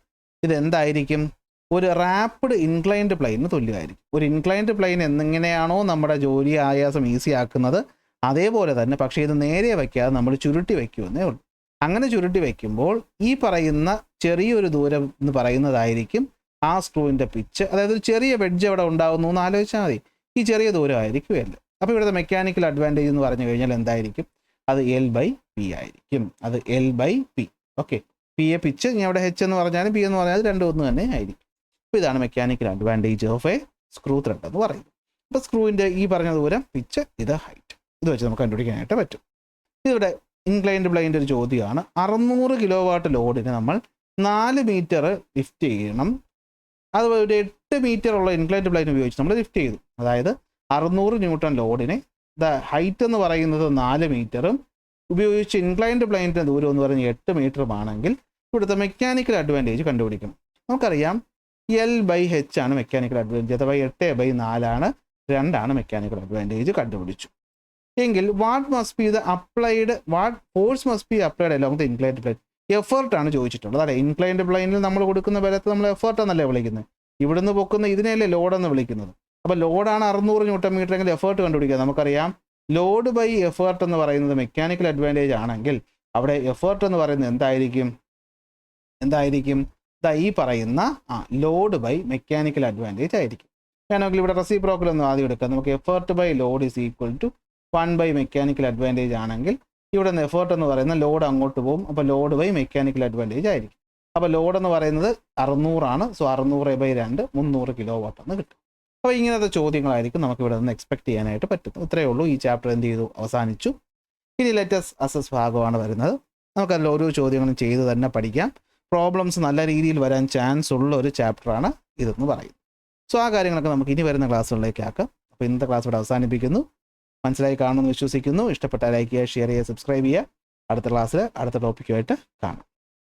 ഇതെന്തായിരിക്കും, ഒരു റാപ്പിഡ് ഇൻക്ലൈൻഡ് പ്ലെയിന് തുല്യമായിരിക്കും. ഒരു ഇൻക്ലൈൻഡ് പ്ലെയിൻ എന്നെങ്ങനെയാണോ നമ്മുടെ ജോലി ആയാസം ഈസി ആക്കുന്നത്, അതേപോലെ തന്നെ, പക്ഷേ ഇത് നേരെ വയ്ക്കാതെ നമ്മൾ ചുരുട്ടി വയ്ക്കുമെന്നേ ഉള്ളൂ. അങ്ങനെ ചുരുട്ടി വയ്ക്കുമ്പോൾ ഈ പറയുന്ന ചെറിയൊരു ദൂരം എന്ന് പറയുന്നതായിരിക്കും ആ സ്ക്രൂവിൻ്റെ പിച്ച്. അതായത് ഒരു ചെറിയ വെഡ്ജ് അവിടെ ഉണ്ടാകുന്നു എന്ന് ആലോചിച്ചാൽ മതി, ഈ ചെറിയ ദൂരമായിരിക്കും എല്ലാം. അപ്പോൾ ഇവിടുത്തെ മെക്കാനിക്കൽ അഡ്വാൻറ്റേജ് എന്ന് പറഞ്ഞു കഴിഞ്ഞാൽ എന്തായിരിക്കും, അത് L/P ആയിരിക്കും. അത് L/P. ഓക്കെ, P പിച്ച്, ഇനി അവിടെ H എന്ന് പറഞ്ഞാലും P എന്ന് പറഞ്ഞാൽ രണ്ടും ഒന്ന് തന്നെ ആയിരിക്കും. അപ്പോൾ ഇതാണ് mechanical advantage of A screw thread എന്ന് പറയുന്നത്. അപ്പോൾ സ്ക്രൂവിൻ്റെ ഈ പറഞ്ഞ ദൂരം, പിച്ച്, ഇത് ഹൈറ്റ്, ഇത് വെച്ച് നമുക്ക് കണ്ടുപിടിക്കാനായിട്ട് പറ്റും. ഇതിവിടെ ഇൻക്ലൈൻഡ് പ്ലെയിൻ്റെ ഒരു ചോദ്യമാണ്. 600 kW ലോഡിന് നമ്മൾ 4 മീറ്റർ ലിഫ്റ്റ് ചെയ്യണം. അത് ഒരു 8 മീറ്റർ ഉള്ള ഇൻക്ലൈൻഡ് പ്ലെയിൻ ഉപയോഗിച്ച് നമ്മൾ ലിഫ്റ്റ് ചെയ്തു. അതായത് 600 ന്യൂട്ടൺ ലോഡിനെ ഹൈറ്റ് എന്ന് പറയുന്നത് 4 മീറ്ററും ഉപയോഗിച്ച് ഇൻക്ലൈൻഡ് പ്ലെയിനിൻ്റെ ദൂരം എന്ന് പറയുന്നത് 8 മീറ്ററുമാണെങ്കിൽ ഇവിടുത്തെ മെക്കാനിക്കൽ അഡ്വാൻറ്റേജ് കണ്ടുപിടിക്കണം. നമുക്കറിയാം L/H ആണ് മെക്കാനിക്കൽ അഡ്വാൻറ്റേജ്, അഥവാ 8/4 ആണ്, 2 മെക്കാനിക്കൽ അഡ്വാൻറ്റേജ് കണ്ടുപിടിച്ചു. എങ്കിൽ what force must be applied along the inclined plane. എഫേർട്ടാണ് ചോദിച്ചിട്ടുള്ളത്. അതെ, ഇൻക്ലൈൻഡ് പ്ലെയിനിൽ നമ്മൾ കൊടുക്കുന്ന ബലത്തെ നമ്മൾ എഫേർട്ട് എന്നല്ലേ വിളിക്കുന്നത്. ഇവിടുന്ന് പൊക്കുന്ന ഇതിനെയല്ലേ ലോഡെന്ന് വിളിക്കുന്നത്. അപ്പോൾ ലോഡാണ് 600 ന്യൂട്ടൺ മീറ്റർ എങ്കിൽ എഫേർട്ട് കണ്ടുപിടിക്കുക. നമുക്കറിയാം ലോഡ് ബൈ എഫേർട്ട് എന്ന് പറയുന്നത് മെക്കാനിക്കൽ അഡ്വാൻറ്റേജ് ആണെങ്കിൽ അവിടെ എഫേർട്ട് എന്ന് പറയുന്നത് എന്തായിരിക്കും? ഈ പറയുന്ന ലോഡ് ബൈ മെക്കാനിക്കൽ അഡ്വാൻറ്റേജ് ആയിരിക്കും. വേണമെങ്കിൽ ഇവിടെ റെസിപ്രോക്കൽ ഒന്നും ആദ്യം എടുക്കാം. നമുക്ക് effort by load is equal to 1 by mechanical advantage ആണെങ്കിൽ ഇവിടെ നിന്ന് എഫേർട്ട് എന്ന് പറയുന്ന ലോഡ് അങ്ങോട്ട് പോകും. അപ്പോൾ ലോഡ് ബൈ മെക്കാനിക്കൽ അഡ്വാൻറ്റേജ് ആയിരിക്കും. അപ്പോൾ ലോഡ് എന്ന് പറയുന്നത് 600 ആണ്. സോ 600/2 300 കിലോ വാട്ട് എന്ന് കിട്ടും. അപ്പോൾ ഇങ്ങനത്തെ ചോദ്യങ്ങളായിരിക്കും നമുക്ക് ഇവിടെ നിന്ന് എക്സ്പെക്ട് ചെയ്യാനായിട്ട് പറ്റും. ഇത്രയേ ഉള്ളൂ. ഈ ചാപ്റ്റർ എന്ത് ചെയ്തു? അവസാനിച്ചു. ഇനി ലെറ്റസ് അസസ് ഭാഗമാണ് വരുന്നത്. നമുക്കതിൽ ഓരോ ചോദ്യങ്ങളും ചെയ്ത് തന്നെ പഠിക്കാം. പ്രോബ്ലംസ് നല്ല രീതിയിൽ വരാൻ ചാൻസ് ഉള്ള ഒരു ചാപ്റ്ററാണ് ഇതെന്ന് പറയും. സോ ആ കാര്യങ്ങളൊക്കെ നമുക്ക് ഇനി വരുന്ന ക്ലാസ്സുകളിലേക്ക് ആക്കാം. അപ്പോൾ ഇന്നത്തെ ക്ലാസ് ഇവിടെ അവസാനിപ്പിക്കുന്നു. മനസ്സിലായി കാണുമെന്ന് വിശ്വസിക്കുന്നു. ഇഷ്ടപ്പെട്ടാൽ ലൈക്ക് ചെയ്യുക, ഷെയർ ചെയ്യുക, സബ്സ്ക്രൈബ് ചെയ്യുക. അടുത്ത ക്ലാസ്സിൽ അടുത്ത ടോപ്പിക്കുമായിട്ട് കാണാം.